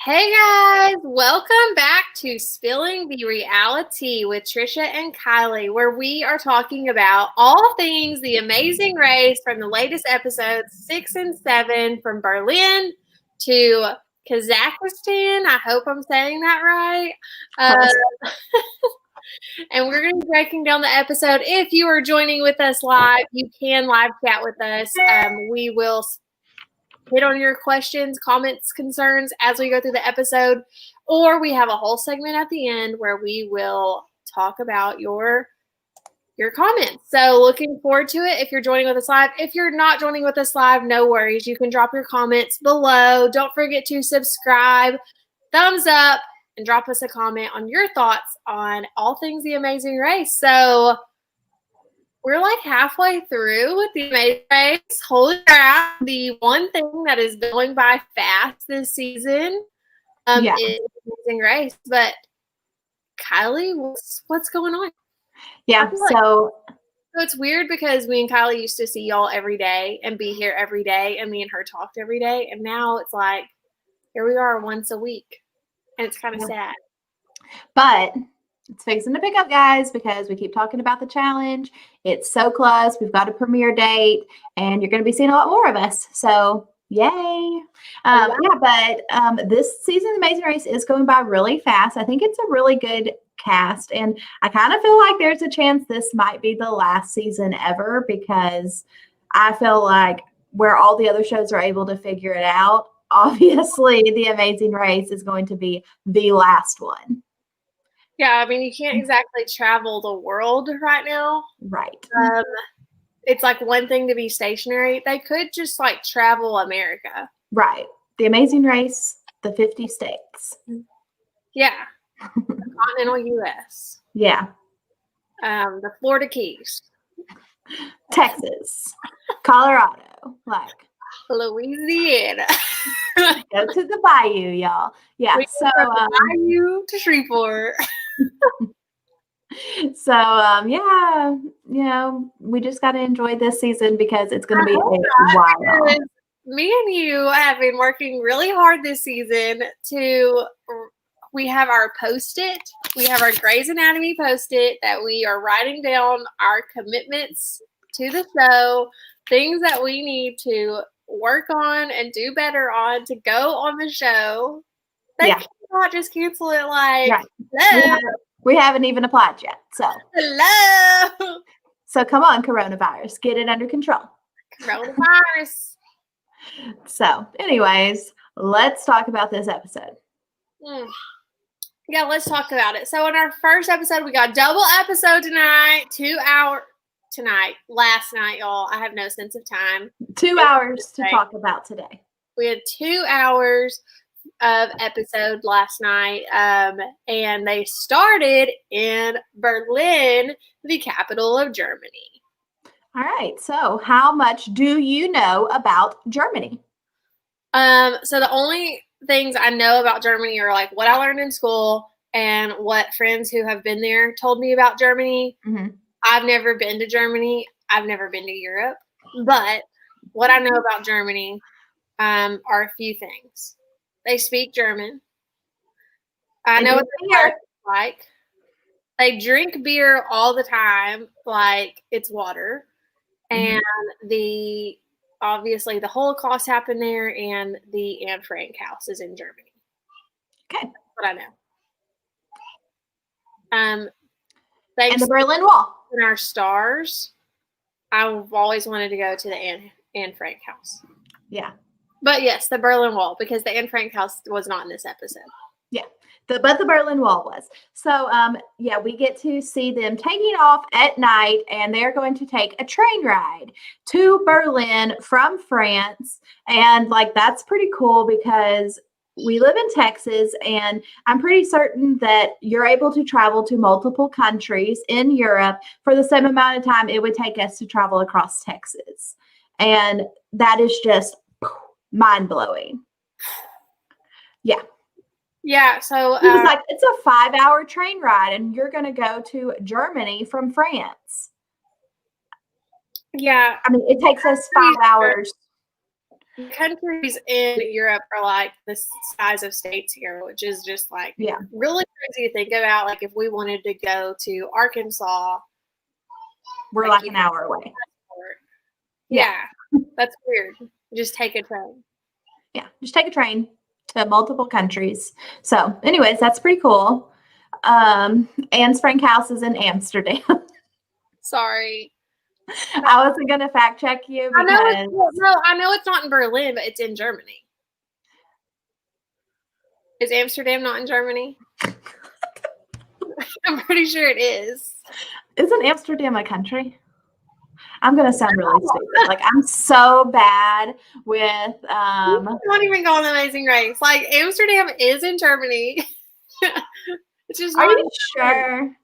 Hey guys, welcome back to Spilling the Reality with Trisha and Kiley, where we are talking about all things The Amazing Race from the latest episodes 6 and 7 from Berlin to Kazakhstan. I hope I'm saying that right. And we're going to be breaking down the episode. If you are joining with us live, you can live chat with us. We will hit on your questions, comments, concerns as we go through the episode, or we have a whole segment at the end where we will talk about your comments. So looking forward to it if you're joining with us live. If you're not joining with us live, no worries. You can drop your comments below. Don't forget to subscribe, thumbs up, and drop us a comment on your thoughts on all things The Amazing Race. So we're like halfway through with The Amazing Race. Holy crap. The one thing that is going by fast this season is The Amazing Race. But Kiley, what's going on? Yeah, so it's weird because me and Kiley used to see y'all every day and be here every day, and me and her talked every day. And now it's like, here we are once a week. And it's kind of sad. But it's fixing to pick up, guys, because we keep talking about the challenge. It's so close. We've got a premiere date, and you're going to be seeing a lot more of us. So, yay. But this season of Amazing Race is going by really fast. I think it's a really good cast, and I kind of feel like there's a chance this might be the last season ever, because I feel like where all the other shows are able to figure it out, obviously The Amazing Race is going to be the last one. Yeah, I mean, you can't exactly travel the world right now. Right. It's like one thing to be stationary. They could just like travel America. Right. The Amazing Race, the 50 states. Yeah. The continental U.S. Yeah. The Florida Keys. Texas. Colorado. Like. Louisiana. Go to the bayou, y'all. Yeah. So bayou to Shreveport. We just got to enjoy this season because it's going to be a while. Me and you have been working really hard this season we have our Post-it. We have our Grey's Anatomy Post-it that we are writing down our commitments to the show, things that we need to work on and do better on to go on the show. They cannot just cancel it like, hello. We haven't even applied yet. So hello. So come on, coronavirus. Get it under control. Coronavirus. So anyways, let's talk about this episode. Yeah, let's talk about it. So in our first episode, we got double episode tonight, 2 hour tonight, last night, y'all. I have no sense of time. 2 hours to talk about today. We had 2 hours of episode last night, and they started in Berlin, the capital of Germany. All right. So how much do you know about Germany? So the only things I know about Germany are like what I learned in school and what friends who have been there told me about Germany. Mm-hmm. I've never been to Germany. I've never been to Europe. But what I know about Germany are a few things. They speak German. I know what they're like. They drink beer all the time like it's water. Mm-hmm. And obviously the Holocaust happened there, and the Anne Frank house is in Germany. Okay. That's what I know. And the Berlin Wall. In our stars, I've always wanted to go to the Anne Frank house. Yeah. But yes, the Berlin Wall, because the Anne Frank house was not in this episode. Yeah. But the Berlin Wall was. So, we get to see them taking off at night, and they're going to take a train ride to Berlin from France. And that's pretty cool because we live in Texas, and I'm pretty certain that you're able to travel to multiple countries in Europe for the same amount of time it would take us to travel across Texas. And that is just mind-blowing. Yeah. Yeah, so he was like, it's a 5-hour train ride, and you're going to go to Germany from France. Yeah. I mean, it takes us 5 hours The countries in Europe are like the size of states here, which is just like really crazy to think about. Like if we wanted to go to Arkansas, we're like an hour away. Yeah, that's weird. Just take a train. Yeah, just take a train to multiple countries. So, anyways, that's pretty cool. Anne's Frank house is in Amsterdam. Sorry. I wasn't going to fact check you because I know it's not in Berlin, but it's in Germany. Is Amsterdam not in Germany? I'm pretty sure it is. Isn't Amsterdam a country? I'm going to sound really stupid. Like, I'm so bad with... not even go on Amazing Race. Like, Amsterdam is in Germany. It's just Are you sure?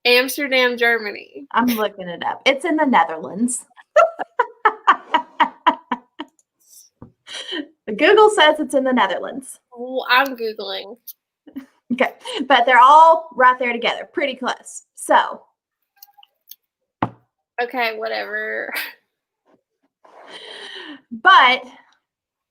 Amsterdam, Germany. I'm looking it up. It's in the Netherlands. Google says it's in the Netherlands. Well, I'm Googling. Okay. But they're all right there together. Pretty close. So... Okay, whatever. But,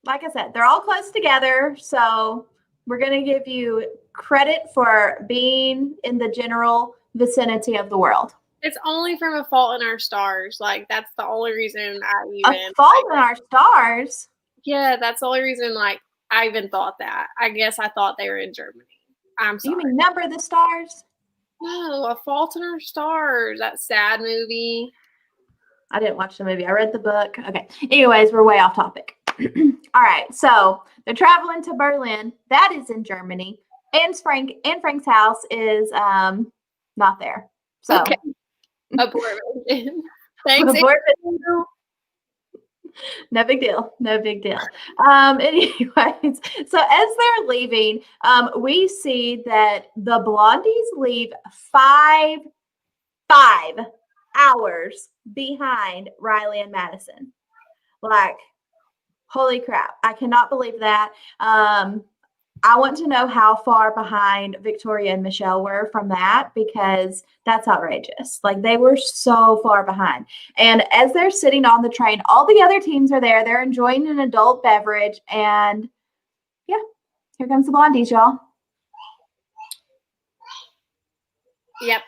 like I said, they're all close together. So we're going to give you credit for being in the general vicinity of the world. It's only from A Fault in Our Stars. Like, that's the only reason I even... A Fault in Our Stars? Yeah, that's the only reason, like, I even thought that. I guess I thought they were in Germany. I'm sorry. You mean Number the Stars? No, A Fault in Our Stars. That sad movie. I didn't watch the movie. I read the book. Okay. Anyways, we're way off topic. All right. So they're traveling to Berlin. That is in Germany. And Frank's house is not there. So okay. Abort. Thanks. Abort. No big deal. No big deal. Anyways, so as they're leaving, we see that the blondies leave 5 hours behind Riley and Madison. Like, holy crap. I cannot believe that. I want to know how far behind Victoria and Michelle were from that, because that's outrageous. Like, they were so far behind. And as they're sitting on the train, all the other teams are there. They're enjoying an adult beverage. And yeah, here comes the blondies, y'all. Yep.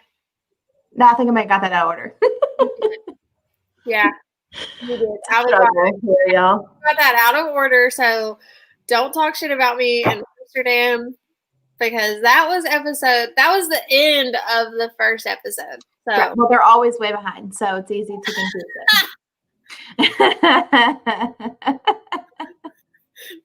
No, I think I might have got that out of order. Yeah. You did. I got that out of order, so don't talk shit about me in Amsterdam, because that was the end of the first episode. So right. Well, they're always way behind, so it's easy to confuse them.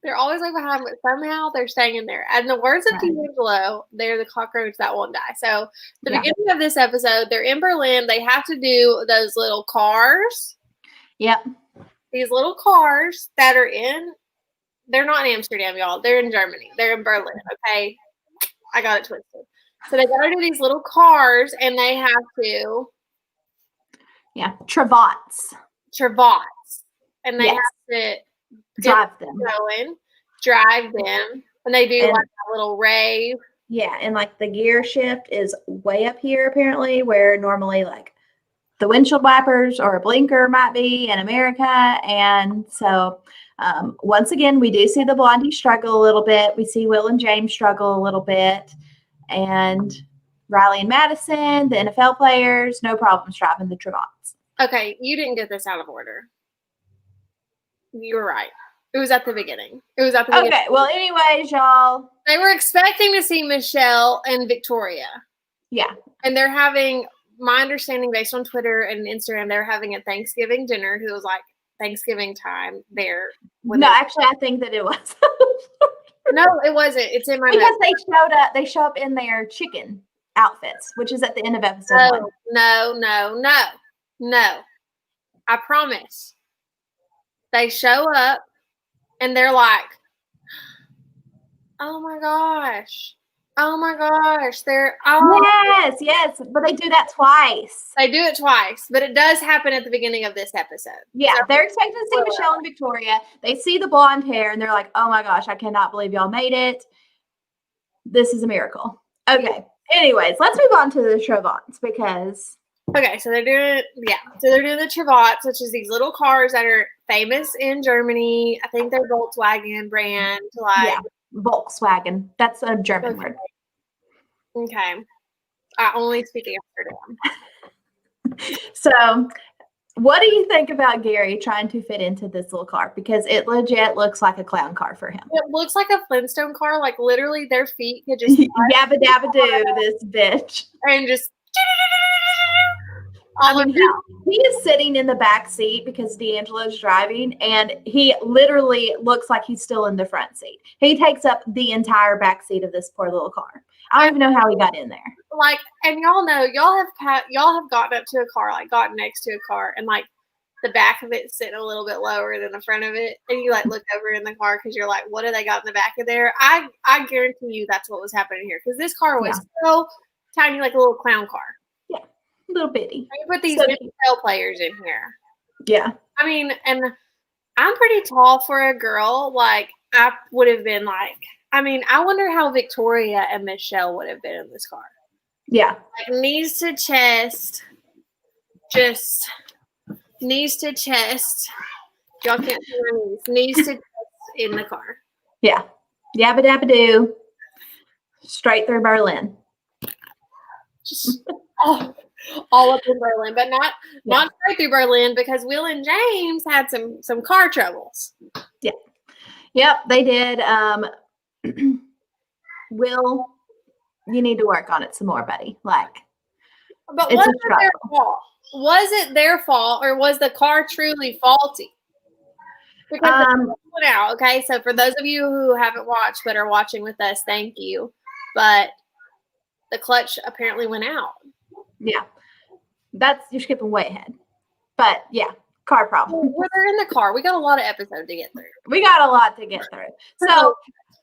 They're always way behind, but somehow they're staying in there. And the words of D'Angelo, they're the cockroach that won't die. So the beginning of this episode, they're in Berlin. They have to do those little cars. Yep. These little cars that are they're not in Amsterdam, y'all. They're in Germany. They're in Berlin, okay? I got it twisted. So they got to do these little cars, and they have to... Yeah, Travats. And they have to... drive them, and they do like a little rave. Yeah, and like the gear shift is way up here apparently, where normally like the windshield wipers or a blinker might be in America. And so once again, we do see the blondie struggle a little bit. We see Will and James struggle a little bit, and Riley and Madison, the NFL players, no problems driving the Travats. Okay, you didn't get this out of order. You're right. It was at the beginning. Okay, well, anyways, y'all. They were expecting to see Michelle and Victoria. Yeah. And they're having, my understanding based on Twitter and Instagram, they're having a Thanksgiving dinner. Who was like Thanksgiving time there. No, actually, I think that it was. No, it wasn't. It's in my because notes. They show up in their chicken outfits, which is at the end of episode 1. No. I promise. They show up and they're like, oh my gosh. Yes. But they do that twice. They do it twice, but it does happen at the beginning of this episode. Yeah, so they're expecting to see Michelle and Victoria. They see the blonde hair and they're like, oh my gosh, I cannot believe y'all made it. This is a miracle. Okay. Anyways, let's move on to the Travats, because Okay, so they're doing the Travats, which is these little cars that are famous in Germany. I think they're Volkswagen brand. Like, yeah, Volkswagen. That's a German word. Okay. I only speak Amsterdam. So, what do you think about Gary trying to fit into this little car? Because it legit looks like a clown car for him. It looks like a Flintstone car. Like, literally, their feet could just yabba dabba do this bitch. And just he is sitting in the back seat because D'Angelo's driving, and he literally looks like he's still in the front seat. He takes up the entire back seat of this poor little car. I don't even know how he got in there. Like, and y'all know, y'all have gotten up to a car, like gotten next to a car, and like the back of it's sitting a little bit lower than the front of it, and you like look over in the car because you're like, what do they got in the back of there? I guarantee you that's what was happening here, because this car was so tiny, like a little clown car. Yeah, a little bitty. You put these NFL players in here. Yeah. I mean, and I'm pretty tall for a girl. Like, I would have been like, I mean, I wonder how Victoria and Michelle would have been in this car. Yeah. Like, knees to chest, just knees to chest. Y'all can't see my knees. Knees to chest in the car. Yeah. Yabba dabba do. Straight through Berlin. Just all up in Berlin, but not straight through Berlin, because Will and James had some car troubles. Yeah. Yep, they did. Will, you need to work on it some more, buddy. Like, but was it their fault? Was it their fault, or was the car truly faulty? Because it went out. Okay, so for those of you who haven't watched but are watching with us, thank you. But the clutch apparently went out. Yeah. You're skipping way ahead. But yeah, car problem. Well, they're in the car. We got a lot of episodes to get through. We got a lot to get through. So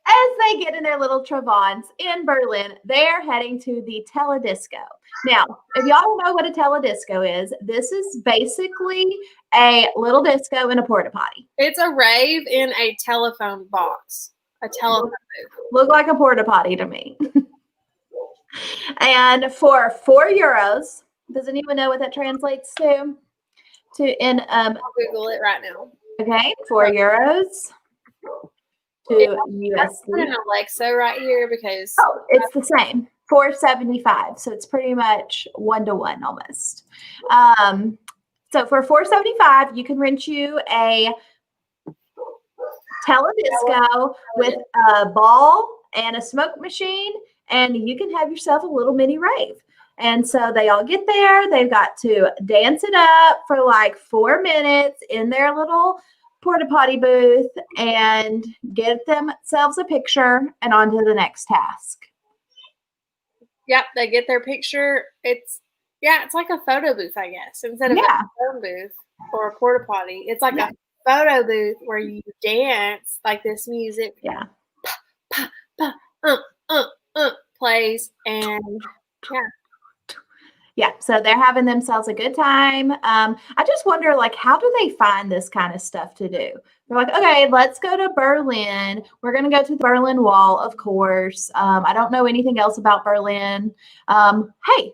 as they get in their little Travans in Berlin, they're heading to the teledisco. Now, if y'all don't know what a teledisco is, this is basically a little disco in a porta potty. It's a rave in a telephone box. A telephone booth. Look like a porta potty to me. And for €4, does anyone know what that translates to? I'll Google it right now. Okay, €4 to USD. I'm putting Alexa right here because it's the same. $4.75. So it's pretty much 1-to-1 almost. So for $4.75, you can rent you a teledisco with a ball and a smoke machine, and you can have yourself a little mini rave. And so they all get there. They've got to dance it up for like 4 minutes in their little porta potty booth and get themselves a picture and on to the next task. Yep, they get their picture. It's like a photo booth, I guess. Instead of a phone booth or a porta potty, it's like a photo booth where you dance like this music. Yeah. Plays, and yeah, so they're having themselves a good time. I just wonder, like, how do they find this kind of stuff to do? They're like, okay, let's go to Berlin. We're going to go to the Berlin Wall, of course. I don't know anything else about Berlin. Hey,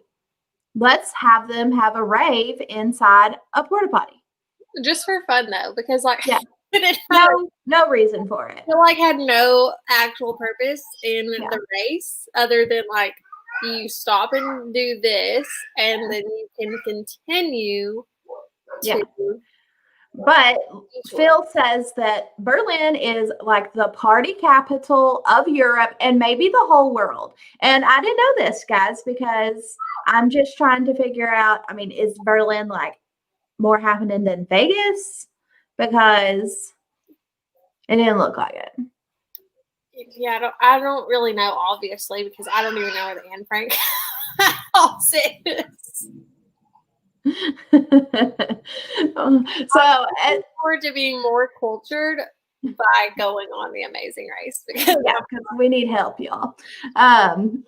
let's have them have a rave inside a porta potty. Just for fun, though, because, like, no reason for it. It, like, had no actual purpose in the race other than, like, you stop and do this, and then you can continue to. But Phil says that Berlin is like the party capital of Europe and maybe the whole world. And I didn't know this, guys, because I'm just trying to figure out, I mean, is Berlin like more happening than Vegas? Because it didn't look like it. Yeah, I don't really know, obviously, because I don't even know where the Anne Frank house is. So, look forward to being more cultured by going on the Amazing Race, because we need help, y'all.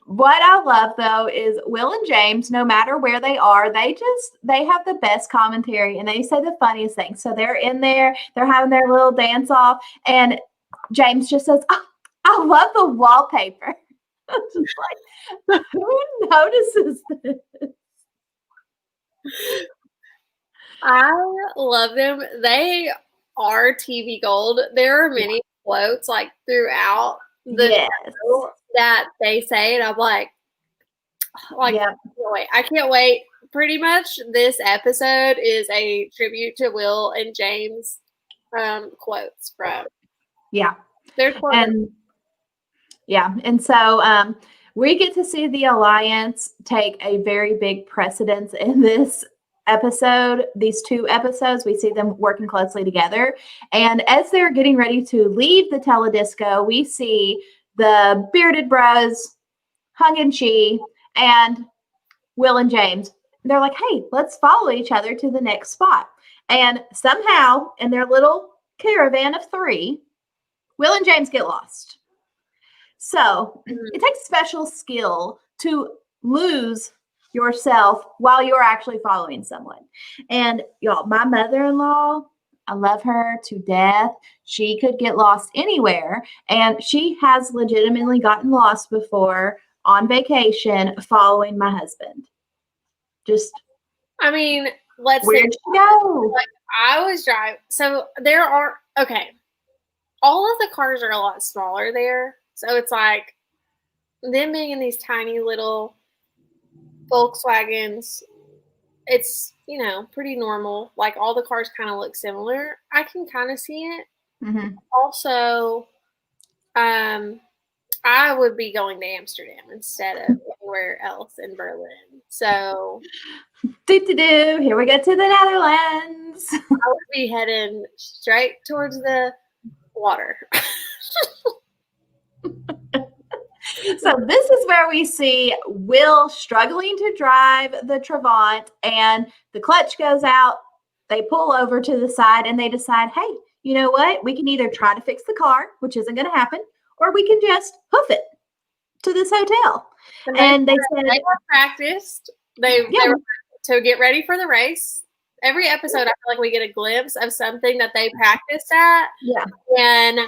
What I love though is Will and James, no matter where they are, they have the best commentary and they say the funniest things. So they're in there, they're having their little dance off, and James just says, "Oh, I love the wallpaper." I'm just like, who notices this? I love them. They are TV gold. There are many quotes like throughout the show that they say, and I'm like, yep. I can't wait. Pretty much this episode is a tribute to Will and James quotes from. Yeah. Their quotes. And so we get to see the Alliance take a very big precedence in this episode. These 2 episodes, we see them working closely together. And as they're getting ready to leave the teledisco, we see the bearded bros, Hung and Chi, and Will and James. They're like, hey, let's follow each other to the next spot. And somehow, in their little caravan of 3, Will and James get lost. So it takes special skill to lose yourself while you're actually following someone. And y'all, my mother-in-law, I love her to death. She could get lost anywhere. And she has legitimately gotten lost before on vacation following my husband. Let's where'd you go? Like, I was driving. So there are, all of the cars are a lot smaller there. So it's like them being in these tiny little Volkswagens, it's, pretty normal. Like all the cars kind of look similar. I can kind of see it. Mm-hmm. Also, I would be going to Amsterdam instead of anywhere else in Berlin. So Here we go to the Netherlands. I would be heading straight towards the water. So this is where we see Will struggling to drive the Trabant, and the clutch goes out. They pull over to the side and they decide, hey, you know what? We can either try to fix the car, which isn't going to happen, or we can just hoof it to this hotel. And they said they were practiced. They were to get ready for the race. Every episode, I feel like we get a glimpse of something that they practiced at. Yeah. And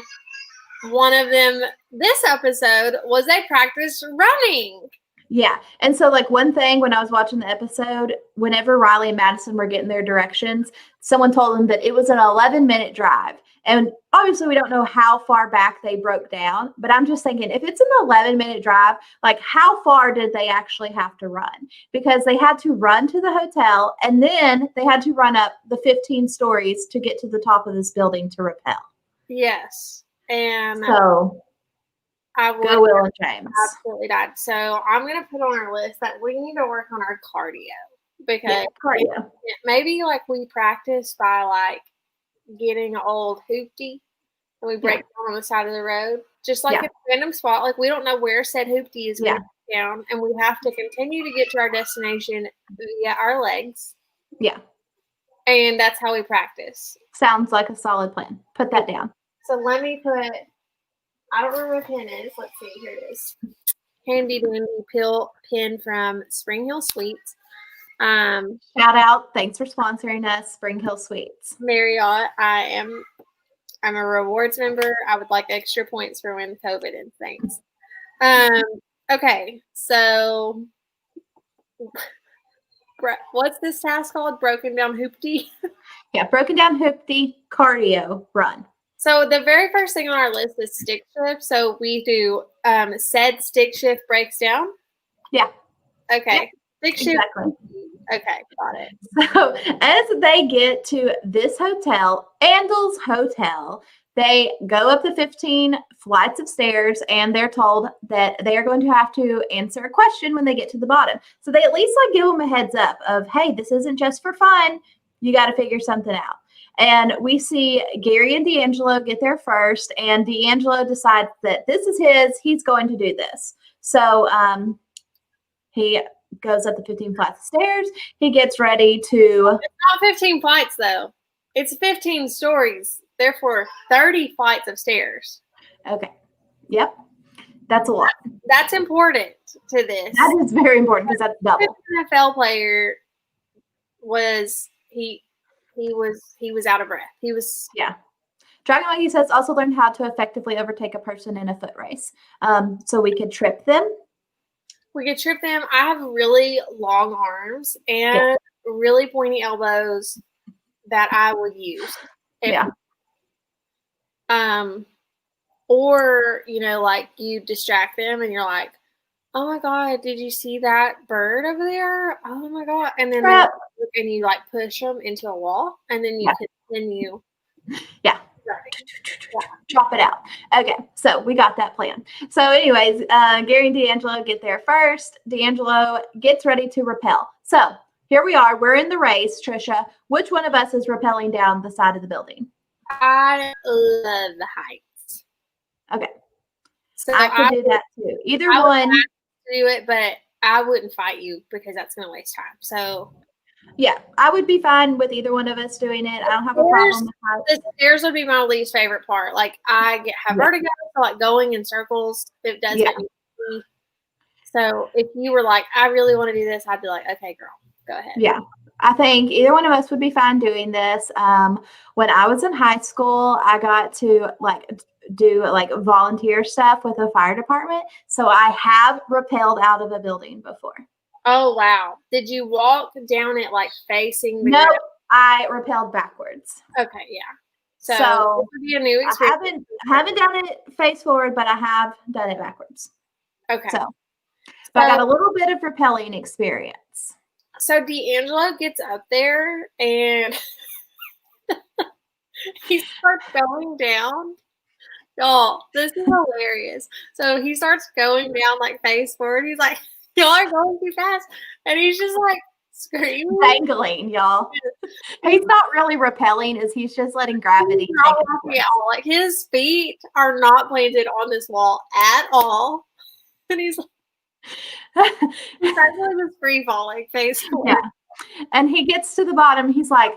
one of them this episode was they practiced running. Yeah. And so like one thing when I was watching the episode, whenever Riley and Madison were getting their directions, someone told them that it was an 11-minute drive. And obviously we don't know how far back they broke down, but I'm just thinking if it's an 11-minute drive, like how far did they actually have to run? Because they had to run to the hotel and then they had to run up the 15 stories to get to the top of this building to rappel. Yes. And so I would go Will and James. Absolutely died. So I'm going to put on our list that we need to work on our cardio because cardio. Maybe like we practice by like getting an old hoopty and we break down on the side of the road, just like a random spot. Like we don't know where said hoopty is going down, and we have to continue to get to our destination via our legs. Yeah. And that's how we practice. Sounds like a solid plan. Put that down. So let me put, I don't remember what pen is. Let's see. Here it is. Handy dandy pen from Spring Hill Sweets. Shout out. Thanks for sponsoring us, Spring Hill Sweets. Marriott. I'm a rewards member. I would like extra points for when COVID and things. Okay. So what's this task called? Broken down hoopty? Yeah. Broken down hoopty cardio run. So the very first thing on our list is stick shift. So we do said stick shift breaks down. Yeah. Okay. Stick shift. Exactly. Okay, got it. So as they get to this hotel, Andel's Hotel, they go up the 15 flights of stairs and they're told that they are going to have to answer a question when they get to the bottom. So they at least like give them a heads up of, hey, this isn't just for fun. You got to figure something out. And we see Gary and D'Angelo get there first, and D'Angelo decides that this is he's going to do this. So he goes up the 15 flights of stairs. He gets ready to... It's not 15 flights, though. It's 15 stories. Therefore, 30 flights of stairs. Okay. Yep. That's a lot. That's important to this. That is very important because that's double. The NFL player was... He was out of breath. He was... Yeah. Dragon Monkey says also learned how to effectively overtake a person in a foot race. So we could trip them. We could trip them. I have really long arms, and really pointy elbows that I would use. Yeah. Or, you know, like you distract them and you're like, oh my God, did you see that bird over there? Oh my God. And then and you like push them into a wall and then you continue. Yeah. Chop it out. Okay, so we got that plan. So anyways, Gary and D'Angelo get there first. D'Angelo gets ready to rappel. So here we are. We're in the race, Trisha. Which one of us is rappelling down the side of the building? I love the heights. Okay. So I could do that too. Either one. Do it, but I wouldn't fight you because that's going to waste time. So yeah, I would be fine with either one of us doing it. I don't have a problem with heights. The stairs would be my least favorite part. Like I have vertigo, so like going in circles, it does make me see. So if you were like, I really want to do this, I'd be like, okay, girl, go ahead. Yeah. I think either one of us would be fine doing this. When I was in high school, I got to do volunteer stuff with the fire department. So I have rappelled out of a building before. Oh, wow. Did you walk down it like facing the ground? I rappelled backwards. Okay, yeah. So this would be a new experience. I haven't done it face forward, but I have done it backwards. Okay. So I got a little bit of rappelling experience. So D'Angelo gets up there and he starts going down. Y'all, this is hilarious. So he starts going down like face forward. He's like, y'all are going too fast. And he's just like screaming. Dangling, y'all. He's not really rappelling, he's just letting gravity take it. Like his feet are not planted on this wall at all. And he's like, he's actually just free falling face forward. Yeah. And he gets to the bottom. He's like,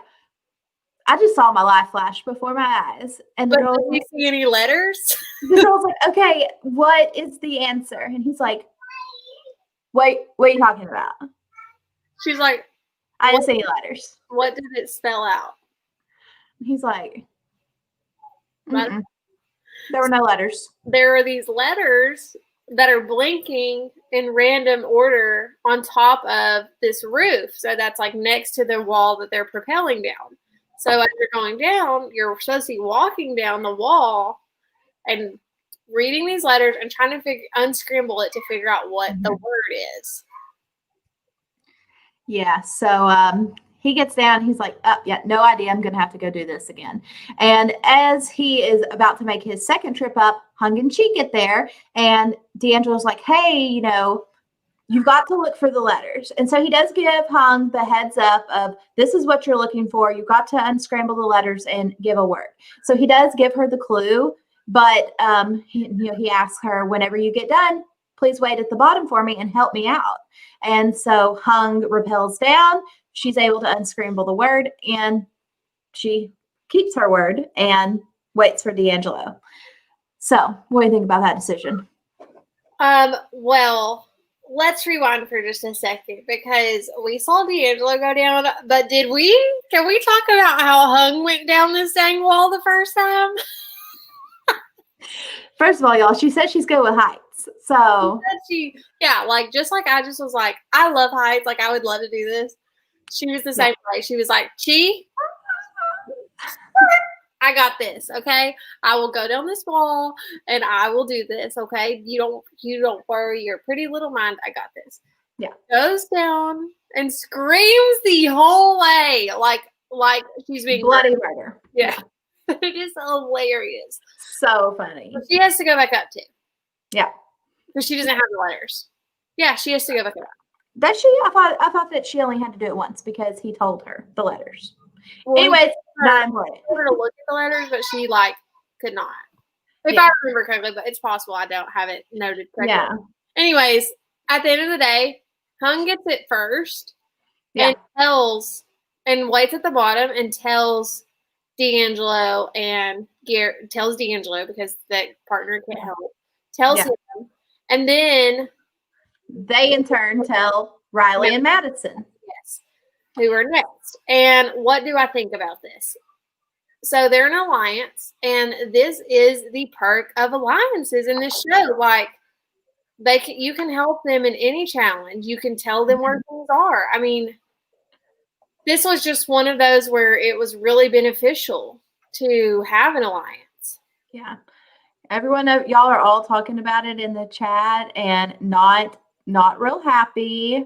I just saw my life flash before my eyes. And the girl, did you see any letters? The girl's like, okay, what is the answer? And he's like, wait, what are you talking about? She's like, I didn't see any letters. What did it spell out? He's like, there were no letters. There are these letters that are blinking in random order on top of this roof. So that's like next to the wall that they're propelling down. So as you're going down, you're supposed to be walking down the wall and reading these letters and trying to unscramble it to figure out what the word is. Yeah. So he gets down. He's like, oh, yeah, no idea. I'm going to have to go do this again. And as he is about to make his second trip up, Hung and Chi get there. And D'Angelo's like, hey, you know, you've got to look for the letters. And so he does give Hung the heads up of this is what you're looking for. You've got to unscramble the letters and give a word. So he does give her the clue, but he asks her, whenever you get done, please wait at the bottom for me and help me out. And so Hung rappels down. She's able to unscramble the word, and she keeps her word and waits for D'Angelo. So what do you think about that decision? Well, let's rewind for just a second because we saw D'Angelo go down, but can we talk about how Hung went down this dang wall the first time? First of all, y'all, she said she's good with heights. So just like I just was like, I love heights. Like I would love to do this. She was the same way. She was like, Chi, I got this. Okay. I will go down this wall and I will do this. Okay. You don't worry your pretty little mind. I got this. Yeah. Goes down and screams the whole way. Like she's being bloody murder. Yeah. It is hilarious. So funny. But she has to go back up too. Yeah. Because she doesn't have the letters. Yeah, she has to go back up. Does she? I thought that she only had to do it once because he told her the letters. Well, anyways, not important. I told her to look at the letters, but she could not. If I remember correctly, but it's possible I don't have it noted correctly. Yeah. Anyways, at the end of the day, Hung gets it first and waits at the bottom and tells D'Angelo and tells D'Angelo because that partner can't help. Tells him. And then they in turn tell Riley and Madison. Yes. Who are next. And what do I think about this? So they're an alliance, and this is the perk of alliances in this show. Like you can help them in any challenge. You can tell them where things are. I mean, this was just one of those where it was really beneficial to have an alliance. Yeah. Everyone, y'all are all talking about it in the chat and not real happy.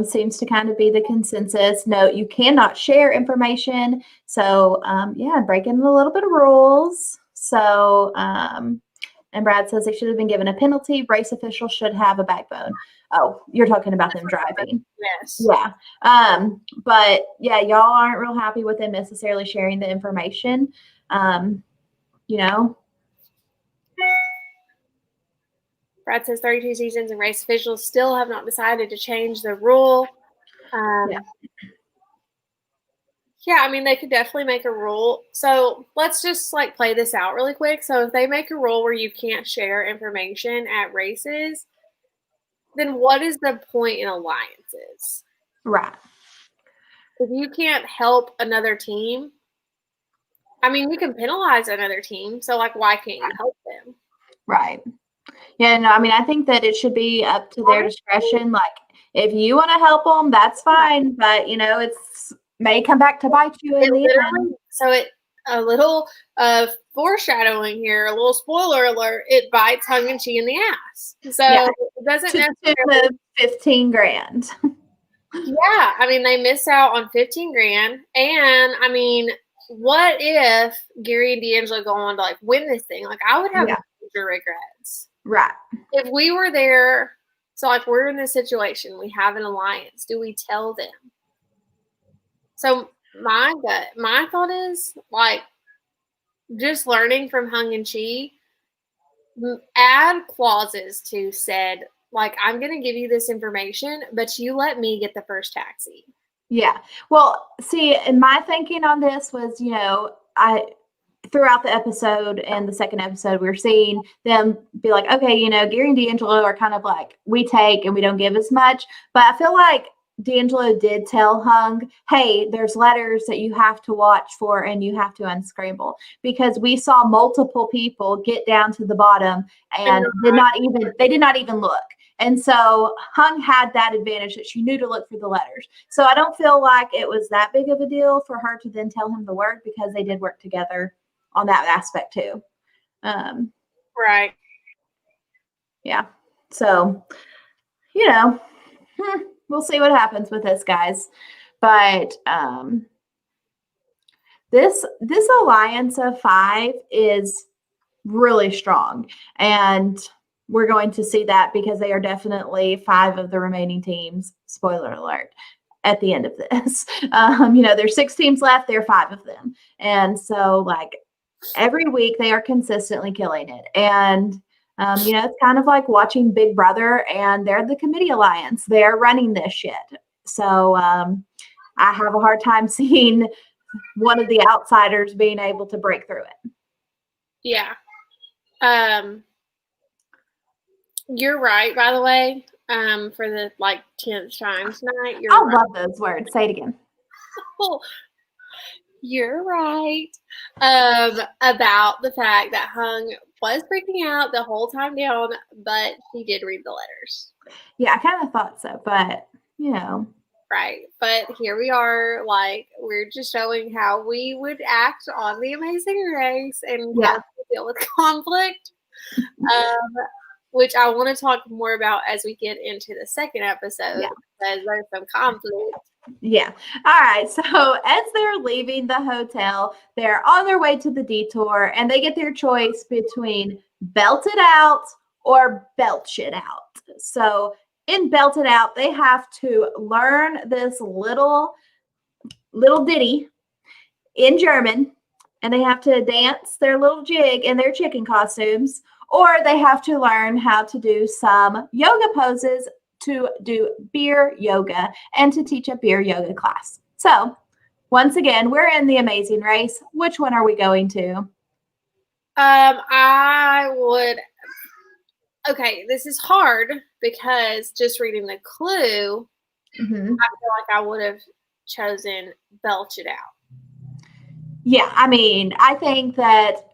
Seems to kind of be the consensus. No, you cannot share information. So, yeah, breaking a little bit of rules. So, and Brad says they should have been given a penalty. Race officials should have a backbone. Oh, you're talking about them driving. Yes. Yeah. But yeah, y'all aren't real happy with them necessarily sharing the information. You know. Brad says 32 seasons and race officials still have not decided to change the rule. Yeah, I mean, they could definitely make a rule. So let's just like play this out really quick. So if they make a rule where you can't share information at races, then what is the point in alliances? Right. If you can't help another team, I mean, you can penalize another team. So like, why can't you help them? Right. Yeah, no, I mean, I think that it should be up to their discretion. Like, if you want to help them, that's fine. But, you know, it's may come back to bite you in the end. So a little foreshadowing here, a little spoiler alert, it bites Hung and Chi in the ass. So it doesn't necessarily 15 grand. Yeah, I mean, they miss out on 15 grand. And I mean, what if Gary and D'Angelo go on to like win this thing? Like, I would have major regrets. Right. If we were there, so like we're in this situation, we have an alliance. Do we tell them? So my thought is like just learning from Hung and Chi, add clauses to said, like, I'm going to give you this information, but you let me get the first taxi. Yeah. Well, see, and my thinking on this was, you know, throughout the episode and the second episode, we were seeing them be like, okay, you know, Gary and D'Angelo are kind of like, we take and we don't give as much. But I feel like D'Angelo did tell Hung, hey, there's letters that you have to watch for and you have to unscramble, because we saw multiple people get down to the bottom and they did not even look. And so Hung had that advantage that she knew to look for the letters. So I don't feel like it was that big of a deal for her to then tell him the word, because they did work together on that aspect too. Right. Yeah. So, you know, we'll see what happens with this, guys. But this alliance of 5 is really strong. And we're going to see that because they are definitely 5 of the remaining teams. Spoiler alert. At the end of this, you know, there's 6 teams left. There are 5 of them. And so like every week they are consistently killing it. And, you know, it's kind of like watching Big Brother, and they're the committee alliance. They're running this shit. So I have a hard time seeing one of the outsiders being able to break through it. Yeah. You're right, by the way, for the like 10th time tonight. I love those words. Say it again. Oh, you're right about the fact that Hung was freaking out the whole time down, but she did read the letters. Yeah, I kind of thought so, but you know. Right. But here we are, like, we're just showing how we would act on The Amazing Race and how to deal with conflict. Which I want to talk more about as we get into the second episode, because there's some conflict. Yeah. All right. So as they're leaving the hotel, they're on their way to the Detour, and they get their choice between belt it out or belch it out. So in belt it out, they have to learn this little ditty in German, and they have to dance their little jig in their chicken costumes, or they have to learn how to do some yoga poses to do beer yoga and to teach a beer yoga class. So once again, we're in The Amazing Race. Which one are we going to? Okay, this is hard because just reading the clue, I feel like I would have chosen belch it out. Yeah, I mean, I think that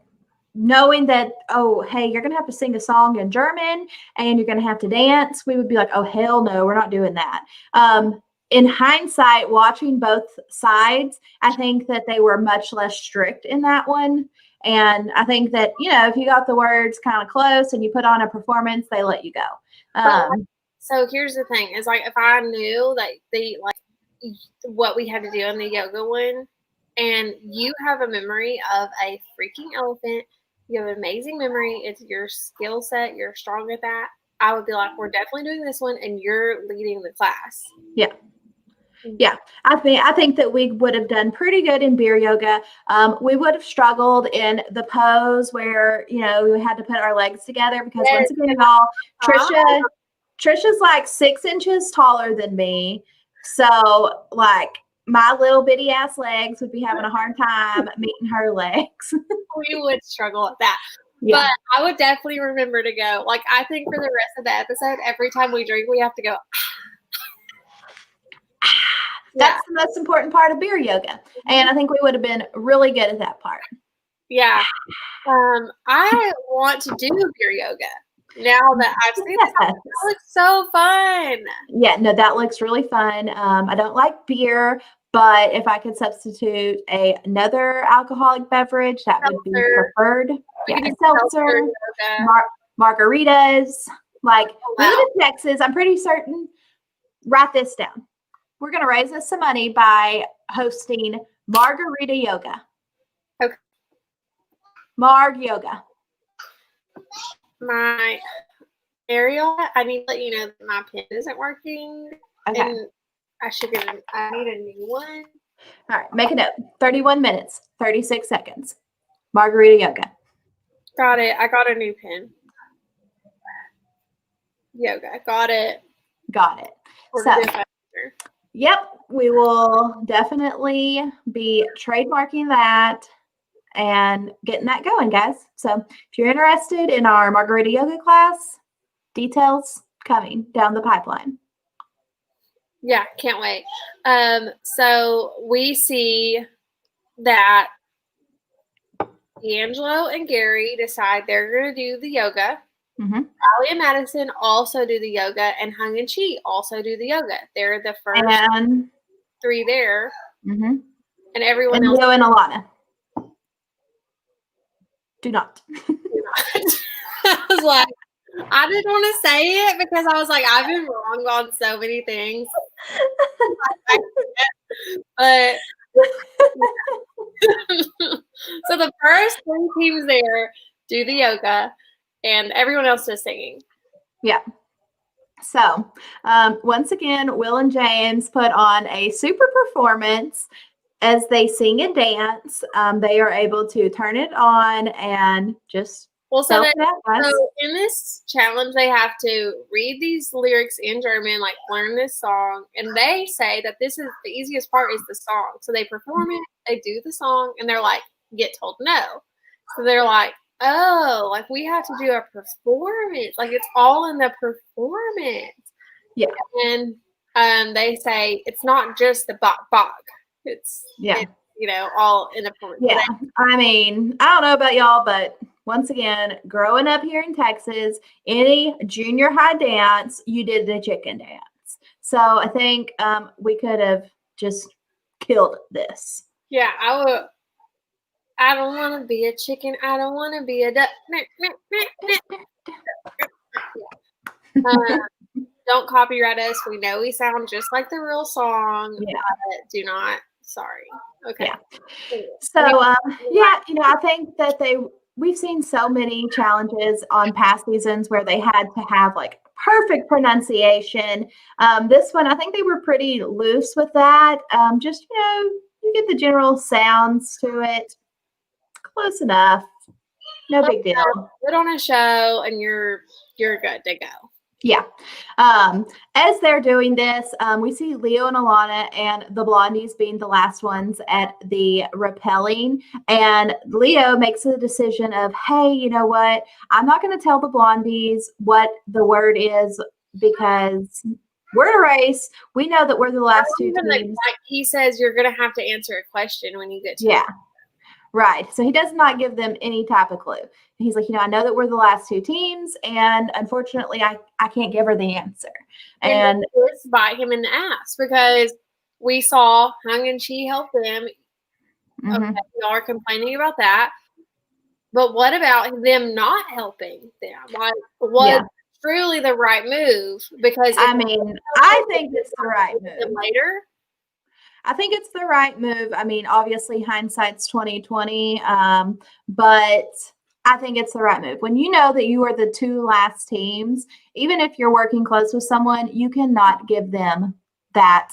knowing that, oh, hey, you're going to have to sing a song in German and you're going to have to dance, we would be like, oh, hell no, we're not doing that. in hindsight, watching both sides, I think that they were much less strict in that one. And I think that, if you got the words kind of close and you put on a performance, they let you go. So here's the thing: is like if I knew that what we had to do in the yoga one, and you have a memory of a freaking elephant, you have amazing memory. It's your skill set. You're strong at that. I would be like, we're definitely doing this one, and you're leading the class. Yeah. Yeah, I think that we would have done pretty good in beer yoga. We would have struggled in the pose where, we had to put our legs together because once again, y'all, Trisha's like 6 inches taller than me. So like my little bitty ass legs would be having a hard time meeting her legs. We would struggle at that. Yeah. But I would definitely remember to go. Like, I think for the rest of the episode, every time we drink, we have to go. That's the most important part of beer yoga. And I think we would have been really good at that part. Yeah. I want to do beer yoga now that I've seen this. That looks so fun. Yeah, no, that looks really fun. I don't like beer, but if I could substitute another alcoholic beverage, that would be preferred. Yeah, seltzer, margaritas. Like, we live in Texas. I'm pretty certain. Write this down. We're going to raise us some money by hosting margarita yoga. Okay. Marg yoga. My Ariel, I need to let you know that my pen isn't working. Okay. And I need a new one. All right. Make a note. 31 minutes, 36 seconds. Margarita yoga. Got it. I got a new pen. Yoga. Got it. Got it. Yep, we will definitely be trademarking that and getting that going, guys. So if you're interested in our margarita yoga class, details coming down the pipeline. Yeah, can't wait. So we see that D'Angelo and Gary decide they're going to do the yoga. Mm-hmm. Allie and Madison also do the yoga, and Hung and Chi also do the yoga. They're the first 3 there. Mm-hmm. And everyone else. Leo and Alana. Do not. I was like, I didn't want to say it because I was like, I've been wrong on so many things. But so the first 3 teams there do the yoga. And everyone else is singing. Yeah. So, once again, Will and James put on a super performance as they sing and dance. They are able to turn it on and just so in this challenge, they have to read these lyrics in German, like learn this song. And they say that this is the easiest part is the song. So they perform it, they do the song, and they're like, get told no. So they're like, oh, like we have to do a performance. Like it's all in the performance. Yeah. And they say it's not just the bok. It's all in the performance. Yeah. I mean, I don't know about y'all, but once again, growing up here in Texas, any junior high dance, you did the chicken dance. So I think we could have just killed this. Yeah, I don't want to be a chicken. I don't want to be a duck. Don't copyright us. We know we sound just like the real song. Yeah. Do not. Sorry. Okay. Yeah. So, I think that we've seen so many challenges on past seasons where they had to have like perfect pronunciation. This one, I think they were pretty loose with that. Just, you get the general sounds to it. Close enough. No big deal. Put on a show and you're good to go. Yeah. As they're doing this, we see Leo and Alana and the blondies being the last ones at the rappelling. And Leo makes the decision of, hey, you know what? I'm not going to tell the blondies what the word is because we're in a race. We know that we're the last 2 teams. Like he says you're going to have to answer a question when you get to Right. So he does not give them any type of clue. He's like, I know that we're the last two teams, and unfortunately, I can't give her the answer. And this bite him in the ass because we saw Hung and Chi help them. Okay, y'all are complaining about that. But what about them not helping them? Like, was truly the right move? Because I think it's the right move. Later, I think it's the right move. I mean, obviously hindsight's 2020, but I think it's the right move. When you know that you are the two last teams, even if you're working close with someone, you cannot give them that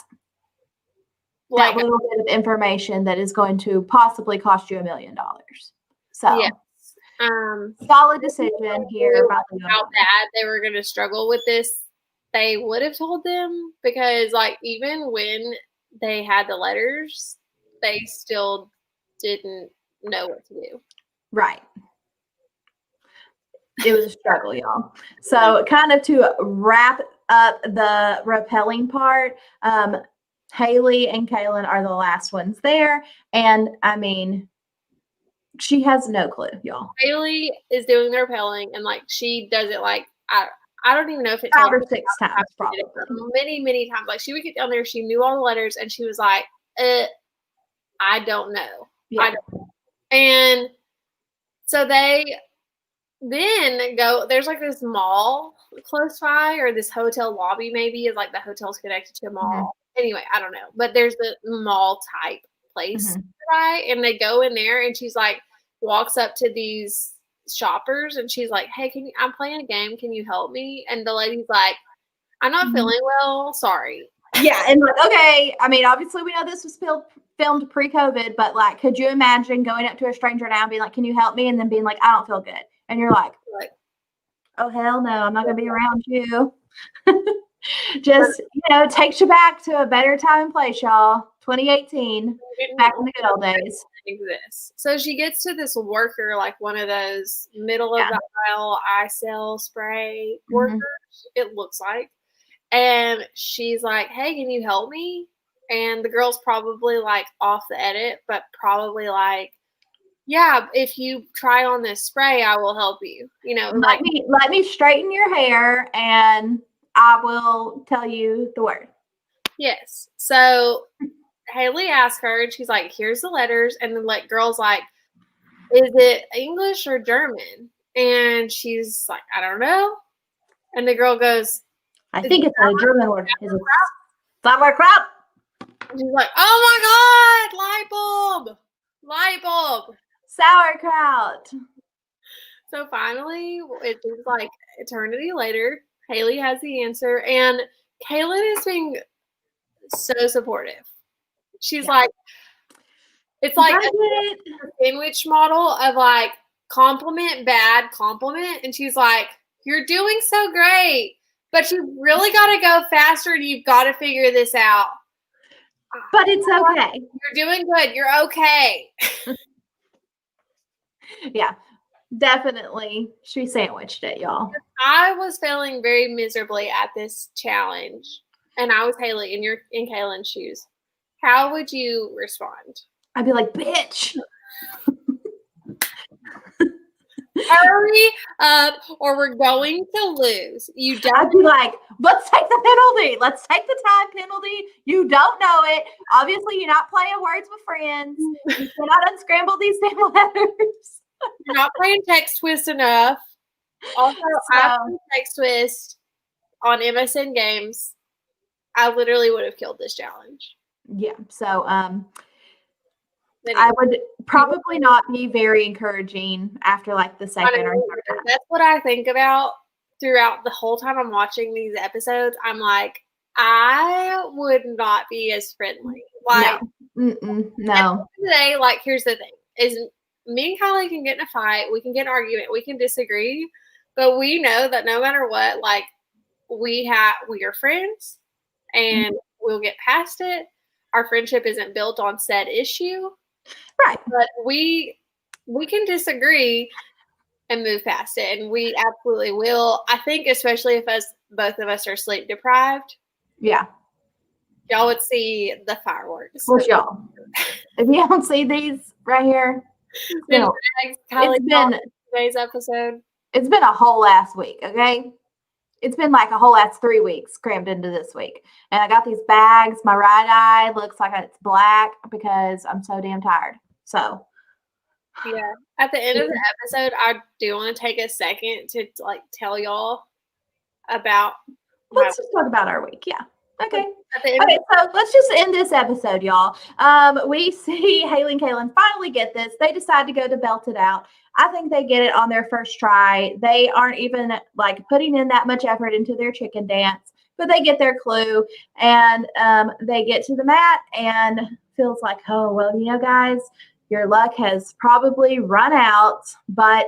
little bit of information that is going to possibly cost you $1 million. So yes. Solid decision here. How bad they were going to struggle with this, they would have told them, because like even when they had the letters, they still didn't know what to do. Right. It was a struggle, y'all. So kind of to wrap up the rappelling part, Haley and Kaylin are the last ones there. And I mean, she has no clue, y'all. Haley is doing the rappelling, and like she does it like I don't even know if it's 5 or 6 times, probably. Many times. Like she would get down there, she knew all the letters, and she was like, I don't know. Yeah. I don't know. And so they then go, there's like this mall close by, or this hotel lobby maybe, is like the hotel's connected to a mall. Anyway, I don't know. But there's the mall type place, right? And they go in there, and she's like, walks up to these shoppers, and she's like, hey, I'm playing a game, can you help me? And the lady's like, I'm not feeling well, sorry. Yeah, and like, okay, I mean, obviously we know this was filmed pre-COVID, but like, could you imagine going up to a stranger now and being like, can you help me? And then being like, I don't feel good. And you're like, oh, hell no, I'm not going to be around you. Just, it takes you back to a better time and place, y'all. 2018, back in the good old days. Exists. So she gets to this worker, like one of those middle of the aisle eye cell spray workers, it looks like. And she's like, hey, can you help me? And the girl's probably like off the edit, but probably like, yeah, if you try on this spray, I will help you. Let me straighten your hair and I will tell you the word. Yes. So Haley asked her, and she's like, here's the letters. And then like girl's like, is it English or German? And she's like, I don't know. And the girl goes, I think it's a German word. Sauerkraut. And she's like, oh my God, light bulb. Sauerkraut. So finally, it seems like eternity later, Haley has the answer, and Kaylin is being so supportive. She's like, it's like a sandwich model of like compliment, bad compliment. And she's like, you're doing so great, but you really got to go faster, and you've got to figure this out. But it's okay. You're doing good. You're okay. Yeah, definitely. She sandwiched it, y'all. I was failing very miserably at this challenge, and I was Haley, and you're in Kaylin's shoes. How would you respond? I'd be like, bitch. Hurry up, or we're going to lose. I'd be like, let's take the penalty. Let's take the time penalty. You don't know it. Obviously, you're not playing Words with Friends. You cannot unscramble these damn letters. You're not playing Text Twist enough. Also, after Text Twist on MSN Games, I literally would have killed this challenge. Yeah. So, I would probably not be very encouraging after like the second or third time. That's what I think about throughout the whole time I'm watching these episodes. I'm like, I would not be as friendly. Like, no. Today, like, here's the thing: is me and Kylie can get in a fight, we can get an argument, we can disagree, but we know that no matter what, like, we are friends, and we'll get past it. Our friendship isn't built on said issue. Right. But we can disagree and move past it, and we absolutely will. I think especially if both of us are sleep deprived. Yeah. Y'all would see the fireworks. Well, y'all, if you don't see these right here, Then Kylie it's been today's episode. It's been a whole ass week, okay? It's been like a whole ass 3 weeks crammed into this week. And I got these bags. My right eye looks like it's black because I'm so damn tired. So yeah. At the end of the episode, I do want to take a second to like tell y'all about. Let's just talk about our week. Yeah. Okay. Okay, so let's just end this episode, y'all. We see Haley and Kaylin finally get this. They decide to go to Belt It Out. I think they get it on their first try. They aren't even like putting in that much effort into their chicken dance, but they get their clue and they get to the mat and feels like, oh, well, you know, guys, your luck has probably run out, but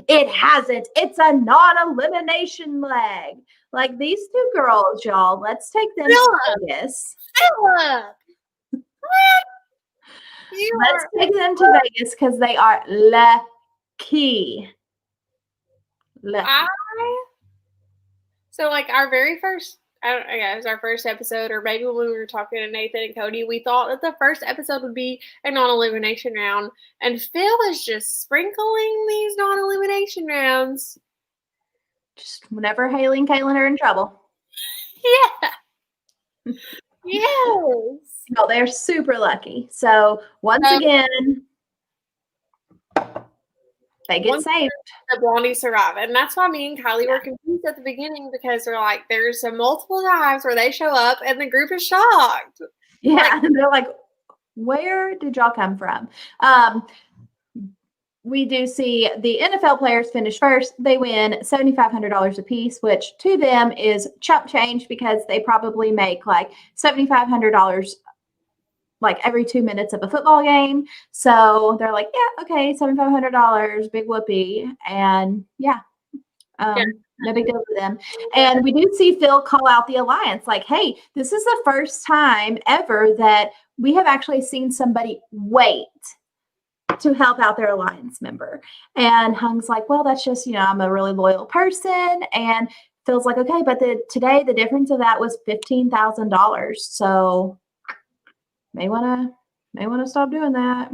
it hasn't. It's a non-elimination leg. Like these two girls, y'all, let's take them to Vegas. Let's take them to Vegas because they are lucky. So like our very first, I don't know, it was our first episode, or maybe when we were talking to Nathan and Cody, we thought that the first episode would be a non-elimination round, and Phil is just sprinkling these non-elimination rounds. Just whenever Haley and Kaylin are in trouble. Yeah. Yes. No, they're super lucky. So once again, they get saved. The blondies survive. And that's why me and Kylie were confused at the beginning, because they're like, there's multiple times where they show up and the group is shocked. Yeah. And they're like, where did y'all come from? We do see the NFL players finish first. They win $7,500 a piece, which to them is chump change because they probably make like $7,500 like every 2 minutes of a football game. So they're like, yeah, okay, $7,500, big whoopee. And no big deal for them. And we do see Phil call out the alliance like, hey, this is the first time ever that we have actually seen somebody wait to help out their alliance member. And Hung's like, well, that's just, I'm a really loyal person. And Phil's like, okay, but today the difference of that was $15,000. So may want to stop doing that.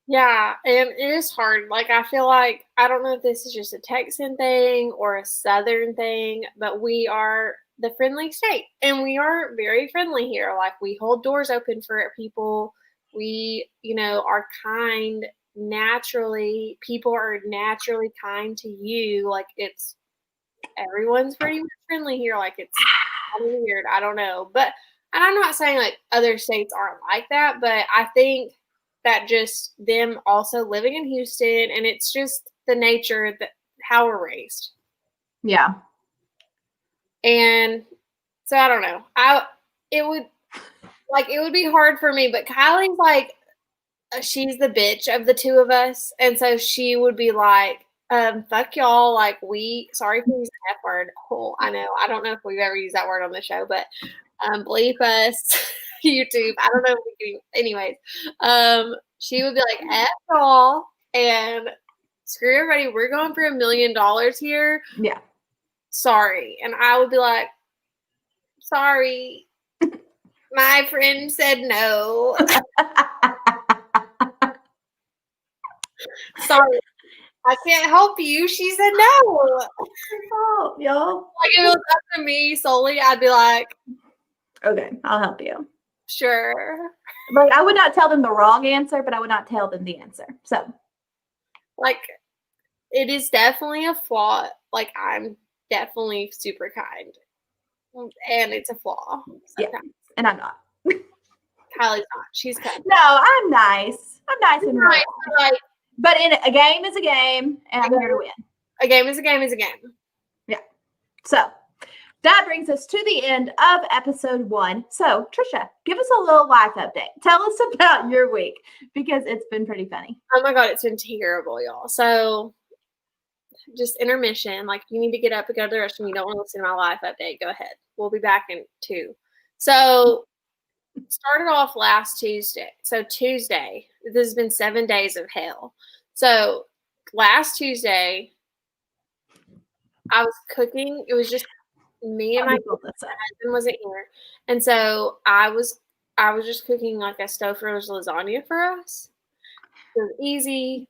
Yeah, and it is hard. Like, I feel like, I don't know if this is just a Texan thing or a Southern thing, but we are the friendly state, and we are very friendly here. Like, we hold doors open for people. We, are kind naturally. People are naturally kind to you. Like, everyone's pretty much friendly here. Like, it's kind of weird. I don't know. But, and I'm not saying, like, other states aren't like that, but I think that just them also living in Houston, and it's just the nature that how we're raised. Yeah. And so I don't know. It would be hard for me, but Kylie's like, she's the bitch of the two of us. And so she would be like, fuck y'all. Like, sorry for using the F word. Oh, I know. I don't know if we've ever used that word on the show, but bleep us. YouTube. I don't know if we can. Anyways, she would be like, F y'all and screw everybody. We're going for $1 million here. Yeah. Sorry. And I would be like, sorry. My friend said no. Sorry. I can't help you. She said no. Oh, y'all. Like, if it was up to me solely, I'd be like, okay, I'll help you. Sure. Like, I would not tell them the wrong answer, but I would not tell them the answer. So, like, it is definitely a flaw. Like, I'm definitely super kind, and it's a flaw. Sometimes. Yeah, and I'm not. Kylie's not. She's kind. No, I'm nice. I'm nice and right. But a game is a game, and I'm here to win. A game is a game is a game. Yeah. So that brings us to the end of episode 1. So, Trisha, give us a little life update. Tell us about your week, because it's been pretty funny. Oh my God, it's been terrible, y'all. So, just intermission. Like, you need to get up and go to the restroom. You don't want to listen to my life update. Go ahead. We'll be back in 2. So, started off last Tuesday. So, Tuesday, this has been 7 days of hell. So, last Tuesday, I was cooking. It was just me and my husband wasn't here, and so I was just cooking like a Stouffer's lasagna for us. It was easy,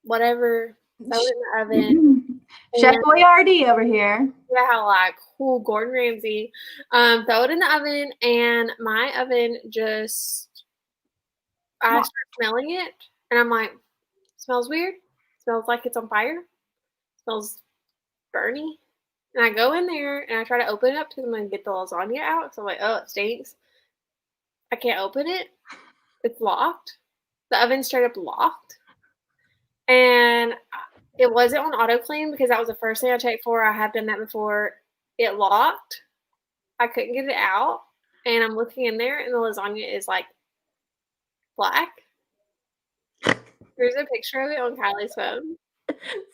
whatever. Throw it in the oven. Chef Boyardee over here. Yeah, like, cool, Gordon Ramsay. Throw it in the oven, and my oven just, I start smelling it, and I'm like, smells weird. Smells like it's on fire. Smells burny. And I go in there, and I try to open it up to them and get the lasagna out. So I'm like, oh, it stinks. I can't open it. It's locked. The oven's straight up locked. And it wasn't on auto clean because that was the first thing I checked for. I have done that before. It locked. I couldn't get it out. And I'm looking in there, and the lasagna is like black. There's a picture of it on Kylie's phone.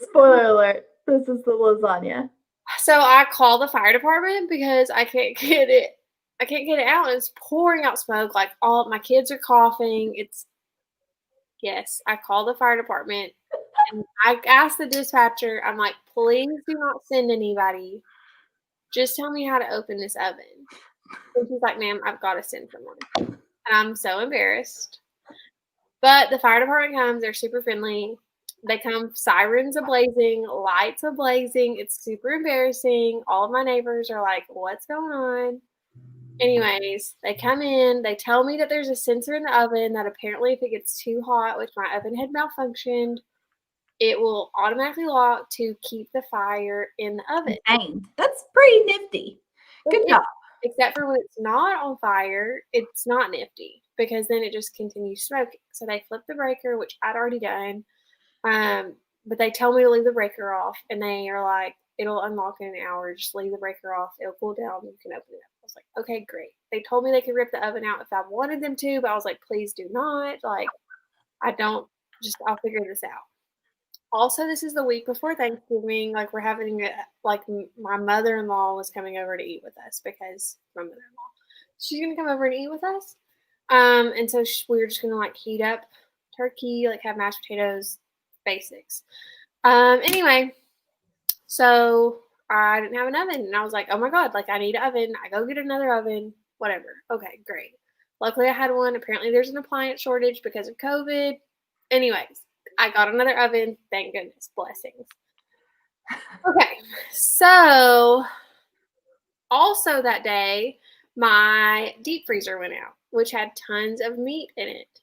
Spoiler alert. This is the lasagna. So I call the fire department because I can't get it. I can't get it out. It's pouring out smoke. Like, all my kids are coughing. Yes, I call the fire department. And I asked the dispatcher, I'm like, please do not send anybody. Just tell me how to open this oven. And she's like, ma'am, I've got to send someone. And I'm so embarrassed. But the fire department comes. They're super friendly. They come, sirens ablazing, lights ablazing. It's super embarrassing. All of my neighbors are like, what's going on? Anyways, they come in. They tell me that there's a sensor in the oven that apparently if it gets too hot, which my oven had malfunctioned, it will automatically lock to keep the fire in the oven. Dang, that's pretty nifty. Good job. Except for when it's not on fire, it's not nifty because then it just continues smoking. So they flip the breaker, which I'd already done. But they tell me to leave the breaker off, and they are like, it'll unlock in an hour. Just leave the breaker off. It'll cool down. You can open it up. I was like, okay, great. They told me they could rip the oven out if I wanted them to, but I was like, please do not. Like, I'll figure this out. Also, this is the week before Thanksgiving. Like, we're having my mother-in-law was coming over to eat with us because my mother-in-law, she's going to come over and eat with us. And so we were just going to like heat up turkey, like have mashed potatoes, basics. Anyway, so I didn't have an oven, and I was like, oh my God, like I need an oven. I go get another oven, whatever. Okay, great. Luckily I had one. Apparently there's an appliance shortage because of COVID. Anyways, I got another oven. Thank goodness. Blessings. Okay, so also that day, my deep freezer went out, which had tons of meat in it.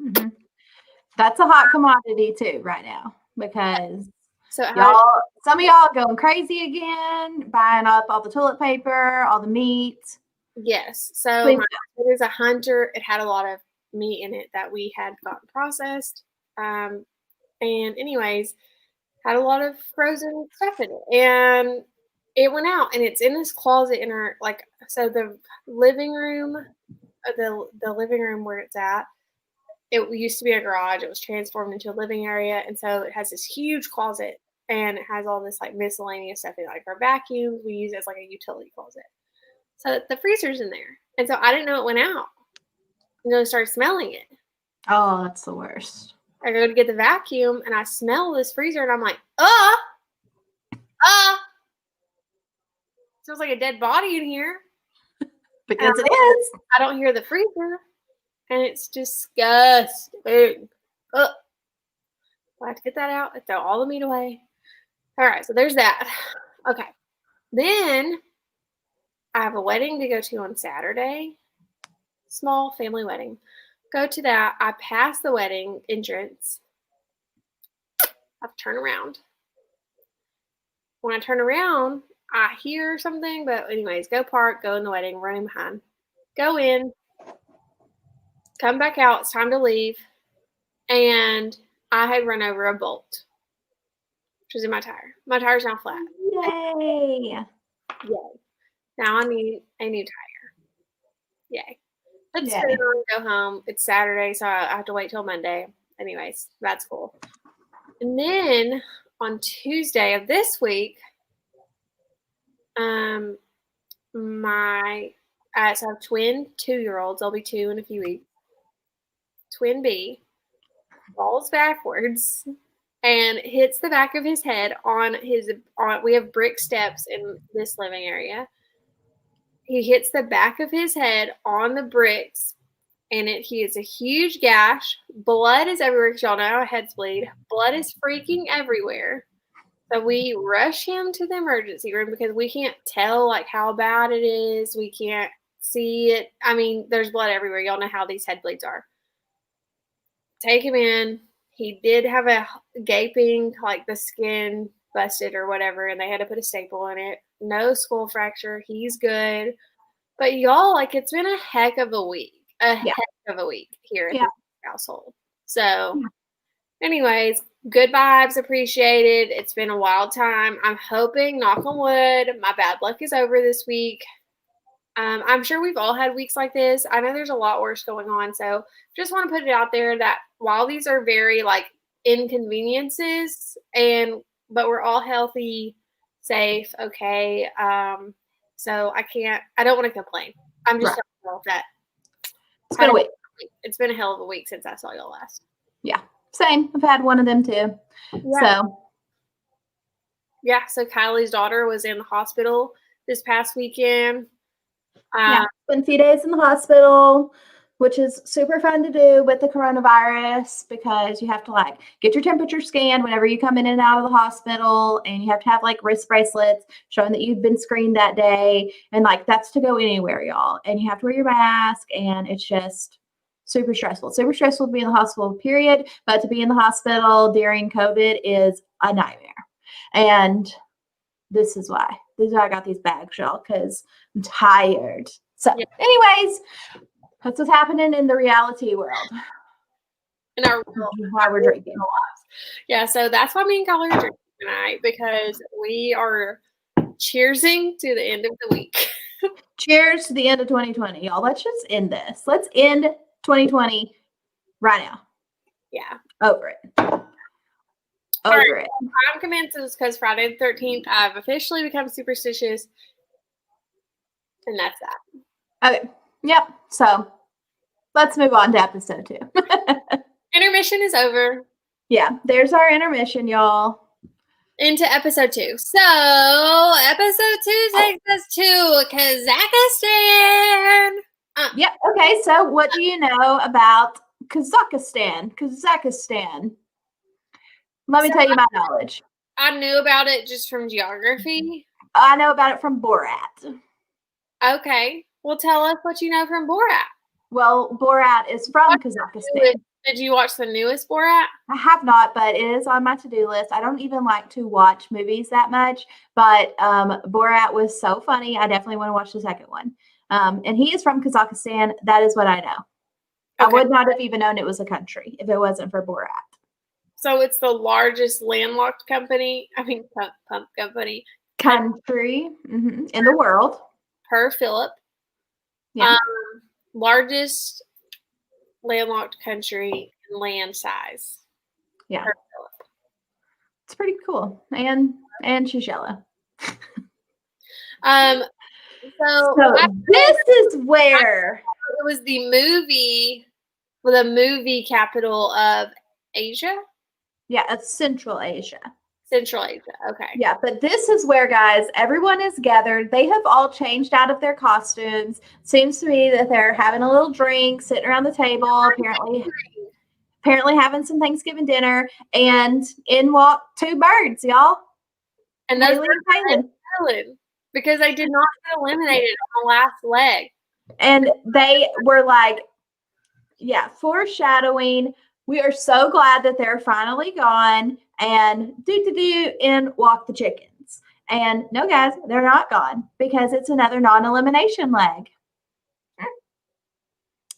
Mm-hmm. That's a hot commodity too right now because some of y'all going crazy again, buying up all the toilet paper, all the meat. Yes. So it was a Hunter. It had a lot of meat in it that we had gotten processed. And anyways, had a lot of frozen stuff in it. And it went out, and it's in this closet in our, so the living room, the living room where it's at, it used to be a garage. It was transformed into a living area. And so it has this huge closet, and it has all this like miscellaneous stuff in it, like our vacuums. We use it as like a utility closet. So the freezer's in there. And so I didn't know it went out. And then I started smelling it. Oh, that's the worst. I go to get the vacuum, and I smell this freezer, and I'm like, smells like a dead body in here. Because it is. I don't hear the freezer, and it's disgusting. I have to get that out and throw all the meat away. All right, so there's that. Okay. Then I have a wedding to go to on Saturday. Small family wedding. Go to that. I pass the wedding entrance. I have to turn around. When I turn around, I hear something, but anyways, go park, go in the wedding, running behind. Go in, come back out. It's time to leave. And I had run over a bolt, which was in my tire. My tire's now flat. Yay. Now I need a new tire. Yay. Let's go and go home. It's Saturday, so I have to wait till Monday. Anyways, that's cool. And then on Tuesday of this week, so I have twin 2-year-olds. They'll be 2 in a few weeks. Twin B falls backwards and hits the back of his head we have brick steps in this living area. He hits the back of his head on the bricks, and he has a huge gash. Blood is everywhere because y'all know how heads bleed. Blood is freaking everywhere. So we rush him to the emergency room because we can't tell like how bad it is. We can't see it. I mean, there's blood everywhere. Y'all know how these head bleeds are. Take him in. He did have a gaping, like the skin busted or whatever, and they had to put a staple in it. No skull fracture. He's good. But y'all, like, it's been a heck of a week. Heck of a week here at the household. So, anyways, good vibes appreciated. It's been a wild time. I'm hoping, knock on wood, my bad luck is over this week. I'm sure we've all had weeks like this. I know there's a lot worse going on. So just want to put it out there that while these are very like inconveniences but we're all healthy, safe, okay. So I don't want to complain. I'm just telling that it's been a week. It's been a hell of a week since I saw y'all last. Yeah. Same. I've had one of them too. Yeah. So Kylie's daughter was in the hospital this past weekend. It's been a few days in the hospital, which is super fun to do with the coronavirus because you have to like get your temperature scanned whenever you come in and out of the hospital, and you have to have like wrist bracelets showing that you've been screened that day, and like that's to go anywhere, y'all. And you have to wear your mask, and it's just super stressful. Super stressful to be in the hospital, period. But to be in the hospital during COVID is a nightmare. And this is why I got these bags, y'all, because I'm tired. So anyways, that's what's happening in the reality world. In our why we're drinking. Yeah, so that's why me and Kylie are drinking tonight, because we are cheersing to the end of the week. Cheers to the end of 2020, y'all. Let's just end this. Let's end 2020 right now. Yeah. Over it. Over it. Time commences because Friday the 13th, I've officially become superstitious. And that's that. Okay. Yep. So let's move on to episode 2. Intermission is over. Yeah. There's our intermission, y'all. Into episode 2. So episode 2 takes us to Kazakhstan. Yep. Okay. So what do you know about Kazakhstan? Let me tell you my knowledge. I knew about it just from geography. I know about it from Borat. Okay. Well, tell us what you know from Borat. Well, Borat is from Kazakhstan. Did you watch the newest Borat? I have not, but it is on my to-do list. I don't even like to watch movies that much, but Borat was so funny. I definitely want to watch the second one. And he is from Kazakhstan. That is what I know. Okay. I would not have even known it was a country if it wasn't for Borat. So it's the largest landlocked company. I mean, pump company. Country in the world. Per Philip. Yeah. Largest landlocked country in land size. Yeah. Per Philip. It's pretty cool. And she's yellow. So this is where it was the movie capital of Asia. Yeah, it's Central Asia. Central Asia, okay. Yeah, but this is where, guys, everyone is gathered. They have all changed out of their costumes. Seems to me that they're having a little drink, sitting around the table, apparently having some Thanksgiving dinner, and in walk 2 birds, y'all. And those are because they did not get eliminated on the last leg. And they were like, foreshadowing. We are so glad that they're finally gone, and and walk the chickens. And no, guys, they're not gone because it's another non-elimination leg.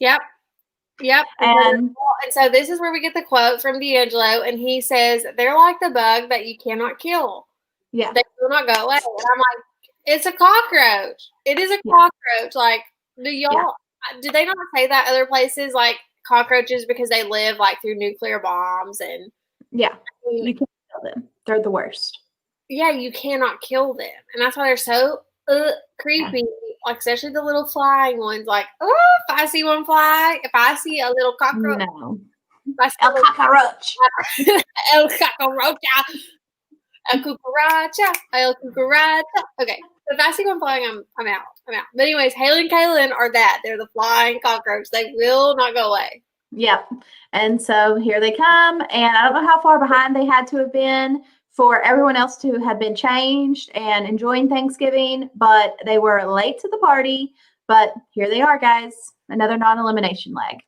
Yep. And so this is where we get the quote from D'Angelo, and he says, "They're like the bug that you cannot kill. Yeah, they will not go away." And I'm like, it's a cockroach. It is a cockroach. Like, do they not say that other places, like cockroaches, because they live like through nuclear bombs and you can't kill them. They're the worst. Yeah, you cannot kill them, and that's why they're so creepy. Like, especially the little flying ones. Like, if I see one fly, if I see a little cockroach, no, El cockroach, El cockroach, El cucaracha, El cucaracha. Okay, If I see one flying, I'm out. I'm out. But anyways, Haley and Kaylin are that. They're the flying cockroach. They will not go away. Yep. And so here they come. And I don't know how far behind they had to have been for everyone else to have been changed and enjoying Thanksgiving, but they were late to the party. But here they are, guys. Another non-elimination leg.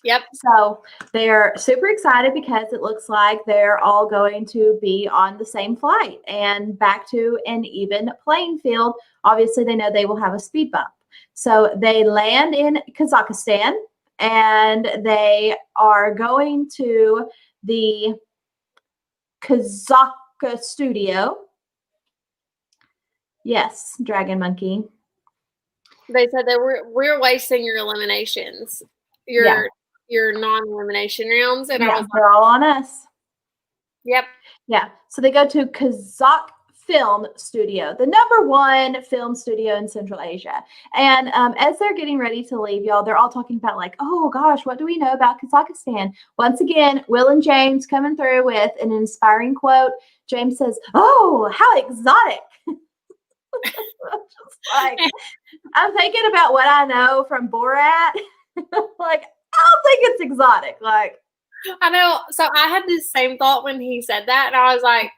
Yep. So they're super excited because it looks like they're all going to be on the same flight and back to an even playing field. Obviously, they know they will have a speed bump. So they land in Kazakhstan and they are going to the Kazakh studio. Yes, Dragon Monkey. They said that we're wasting your eliminations. Your non-elimination rounds. And I was they're all on us. Yep. Yeah. So they go to Kazakh Film Studio, the #1 film studio in Central Asia. And as they're getting ready to leave, y'all, they're all talking about like, oh gosh, what do we know about Kazakhstan? Once again, Will and James coming through with an inspiring quote. James says, "Oh, how exotic." Like, I'm thinking about what I know from Borat. Like, I don't think it's exotic. Like, I know. So I had this same thought when he said that, and I was like,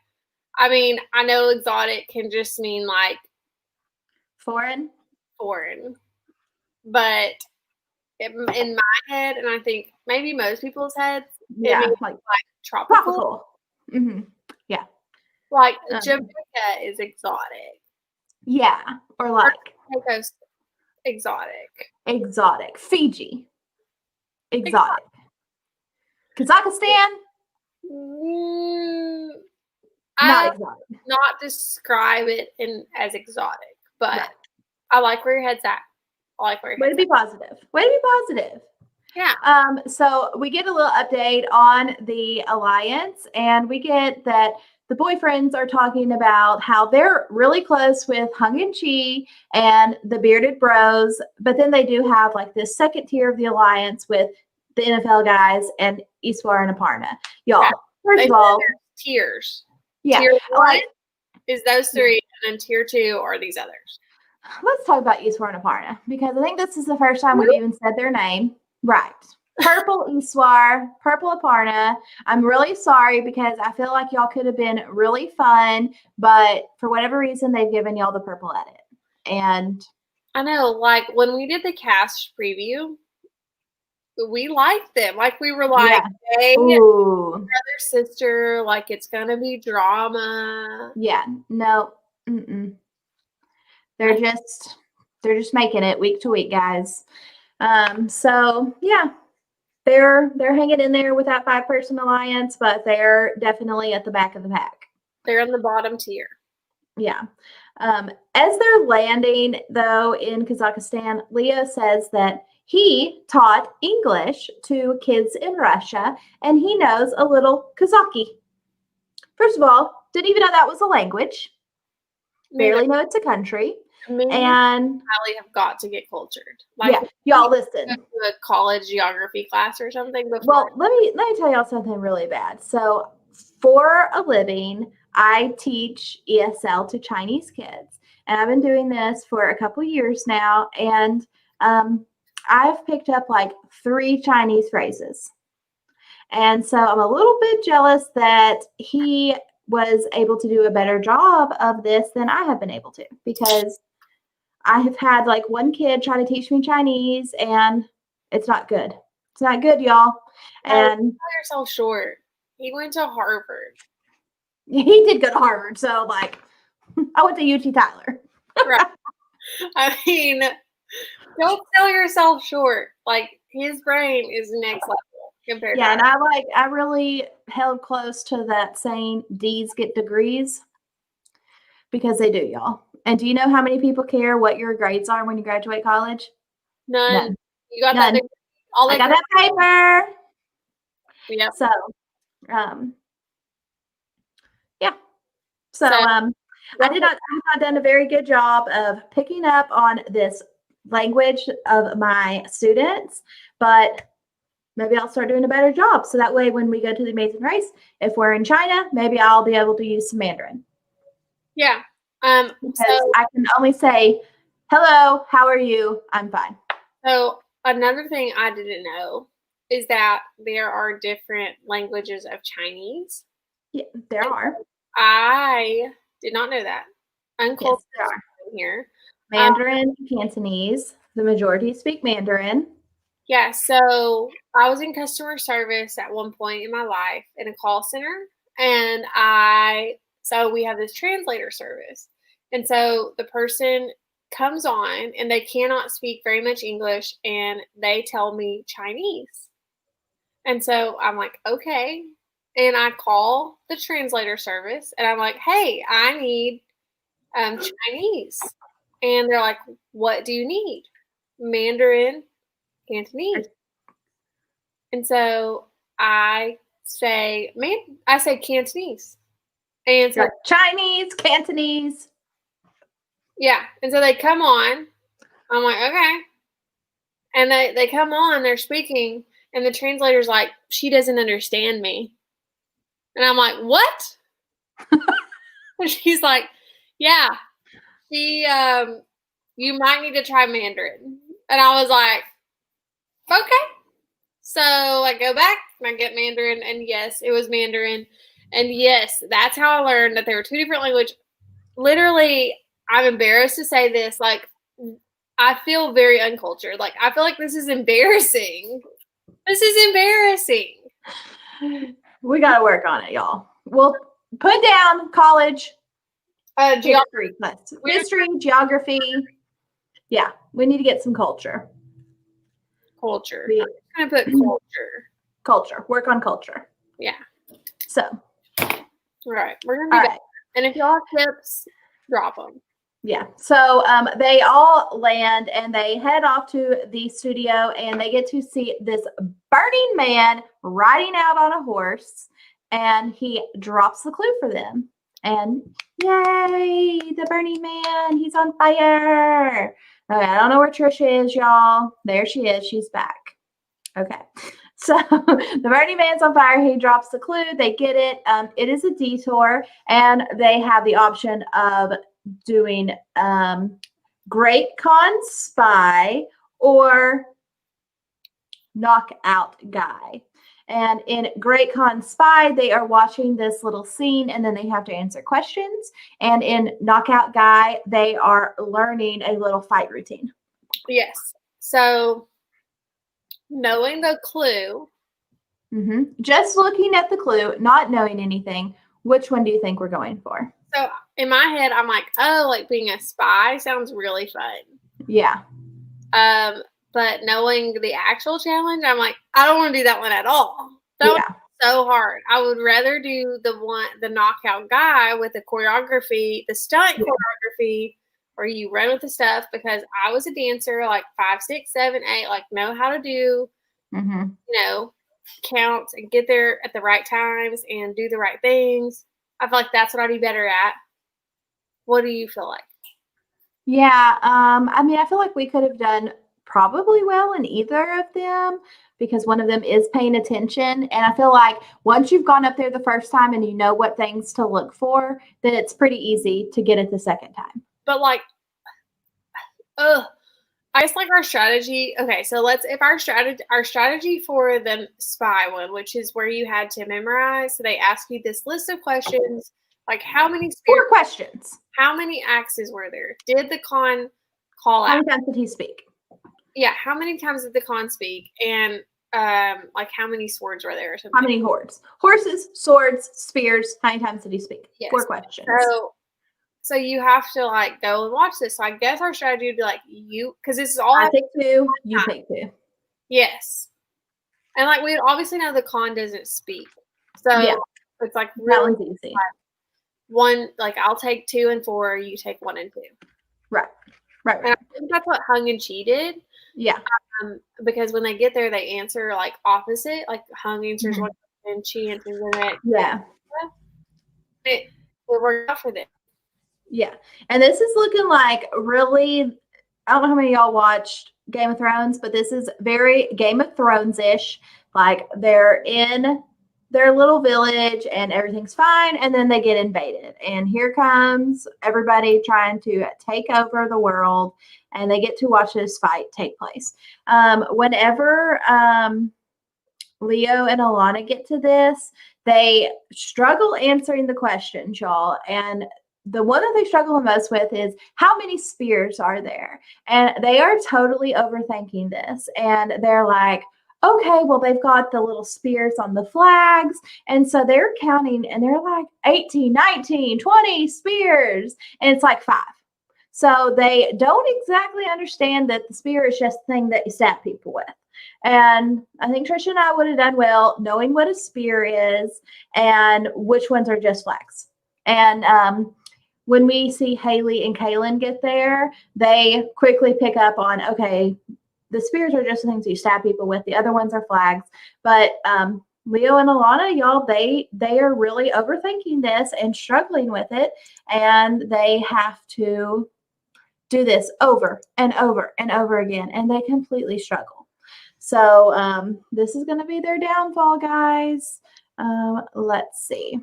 I mean, I know exotic can just mean like foreign, but in my head, and I think maybe most people's heads, yeah, it means like tropical. Mm-hmm. Yeah, like Jamaica is exotic. Yeah, or like exotic. Fiji, exotic. Kazakhstan, not exotic. Not describe it as exotic, but I like where your head's at. Way to be positive. Yeah. So we get a little update on the alliance, and we get that the boyfriends are talking about how they're really close with Hung and Chi and the bearded bros, but then they do have like this second tier of the alliance with the NFL guys and Iswar and Aparna. Y'all, first of all, tiers. Yeah. Tier 1 is those three, and then tier 2 are these others. Let's talk about Iswar and Aparna, because I think this is the first time we've even said their name. Right. Purple Iswar, purple Aparna. I'm really sorry because I feel like y'all could have been really fun, but for whatever reason, they've given y'all the purple edit. And I know, like when we did the cast preview, we liked them. Like we were like, hey, brother, sister, like it's gonna be drama. Yeah, no, they're just making it week to week, guys. So yeah. They're hanging in there with that 5-person alliance, but they're definitely at the back of the pack. They're in the bottom tier. Yeah. As they're landing, though, in Kazakhstan, Leo says that he taught English to kids in Russia, and he knows a little Kazakhi. First of all, didn't even know that was a language. Barely know it's a country. Me and Allie have got to get cultured. Like, y'all listen. Go to a college geography class or something. Well, let me tell y'all something really bad. So, for a living, I teach ESL to Chinese kids, and I've been doing this for a couple years now. And I've picked up like 3 Chinese phrases, and so I'm a little bit jealous that he was able to do a better job of this than I have been able to, because I have had like one kid try to teach me Chinese, and it's not good. It's not good, y'all. And you sell yourself short. He went to Harvard. He did go to Harvard, so like, I went to UT Tyler. Right. I mean, don't sell yourself short. Like, his brain is next level compared to and I really held close to that saying, D's get degrees, because they do, y'all. And do you know how many people care what your grades are when you graduate college? None. You got that degree? I got that paper. Yeah. So, yeah. So, I have not done a very good job of picking up on this language of my students, but maybe I'll start doing a better job. So that way, when we go to the Amazing Race, if we're in China, maybe I'll be able to use some Mandarin. Yeah. Because I can only say, hello, how are you? I'm fine. So another thing I didn't know is that there are different languages of Chinese. Yeah, there are. I did not know that. Yes, there are. Here. Mandarin, Cantonese. The majority speak Mandarin. Yeah, so I was in customer service at one point in my life in a call center, and so we have this translator service. And so the person comes on and they cannot speak very much English, and they tell me Chinese. And so I'm like, okay. And I call the translator service and I'm like, hey, I need Chinese. And they're like, what do you need? Mandarin, Cantonese. And so I say Cantonese. And so Chinese, Cantonese. Yeah. And so they come on. I'm like, okay. And they come on, they're speaking, and the translator's like, she doesn't understand me. And I'm like, what? And she's like, yeah, you might need to try Mandarin. And I was like, okay. So I go back and I get Mandarin, and yes, it was Mandarin. And yes, that's how I learned that there were two different languages. Literally, I'm embarrassed to say this, like, I feel very uncultured. Like, I feel like this is embarrassing. This is embarrassing. We got to work on it, y'all. We'll put down college history class. History, geography. Yeah, we need to get some culture. Culture. I'm going to put culture. Culture. Work on culture. Yeah. So. All right. We're going to do that. And if y'all have tips, drop them. Yeah. So they all land and they head off to the studio, and they get to see this burning man riding out on a horse, and he drops the clue for them. And yay, the burning man, he's on fire. Okay, I don't know where Trisha is, y'all. There she is. She's back. Okay. So the burning man's on fire. He drops the clue. They get it. It is a detour, and they have the option of doing Great Con Spy or Knockout Guy. And in Great Con Spy, they are watching this little scene, and then they have to answer questions. And in Knockout Guy, they are learning a little fight routine. Yes. So knowing the clue. Just looking at the clue, not knowing anything, which one do you think we're going for? So in my head, I'm like, oh, like being a spy sounds really fun. Yeah. But knowing the actual challenge, I'm like, I don't want to do that one at all. That was so hard. I would rather do the knockout guy with the choreography, the stunt choreography, where you run with the stuff, because I was a dancer, like 5, 6, 7, 8, like know how to do, counts and get there at the right times and do the right things. I feel like that's what I'd be better at. What do you feel like? Yeah. I mean, I feel like we could have done probably well in either of them, because one of them is paying attention. And I feel like once you've gone up there the first time and you know what things to look for, then it's pretty easy to get it the second time. But like, I guess like our strategy. Okay, so if our strategy for the spy one, which is where you had to memorize. So they ask you this list of questions, like how many 4 questions. How many axes were there? Did the con call out? How many times did he speak? Yeah, how many times did the con speak? And like how many swords were there or something? How many hordes? Horses, swords, spears. How many times did he speak? Yes. 4 questions. So you have to like go and watch this. So I guess our strategy would be like because this is all I pick 2, you pick 2. Yes. And like we obviously know the con doesn't speak. So it's like really that one's easy. One, like I'll take 2 and 4, you take 1 and 2. Right. And I think that's what Hung and Chi did. Yeah. Because when they get there, they answer like opposite. Like Hung answers one and Chi answers the next. Yeah. It worked out for them. Yeah. And this is looking like really, I don't know how many of y'all watched Game of Thrones, but this is very Game of Thrones-ish. Like they're in their little village and everything's fine, and then they get invaded, and here comes everybody trying to take over the world, and they get to watch this fight take place. Whenever Leo and Alana get to this, they struggle answering the questions, y'all, and the one that they struggle the most with is how many spears are there? And they are totally overthinking this, and they're like, okay, well, they've got the little spears on the flags. And so they're counting and they're like 18, 19, 20 spears. And it's like 5. So they don't exactly understand that the spear is just the thing that you stab people with. And I think Trisha and I would have done well knowing what a spear is and which ones are just flags. And when we see Haley and Kaylin get there, they quickly pick up on, okay, the spears are just the things you stab people with. The other ones are flags. But Leo and Alana, y'all, they are really overthinking this and struggling with it. And they have to do this over and over and over again. And they completely struggle. So this is going to be their downfall, guys. Let's see.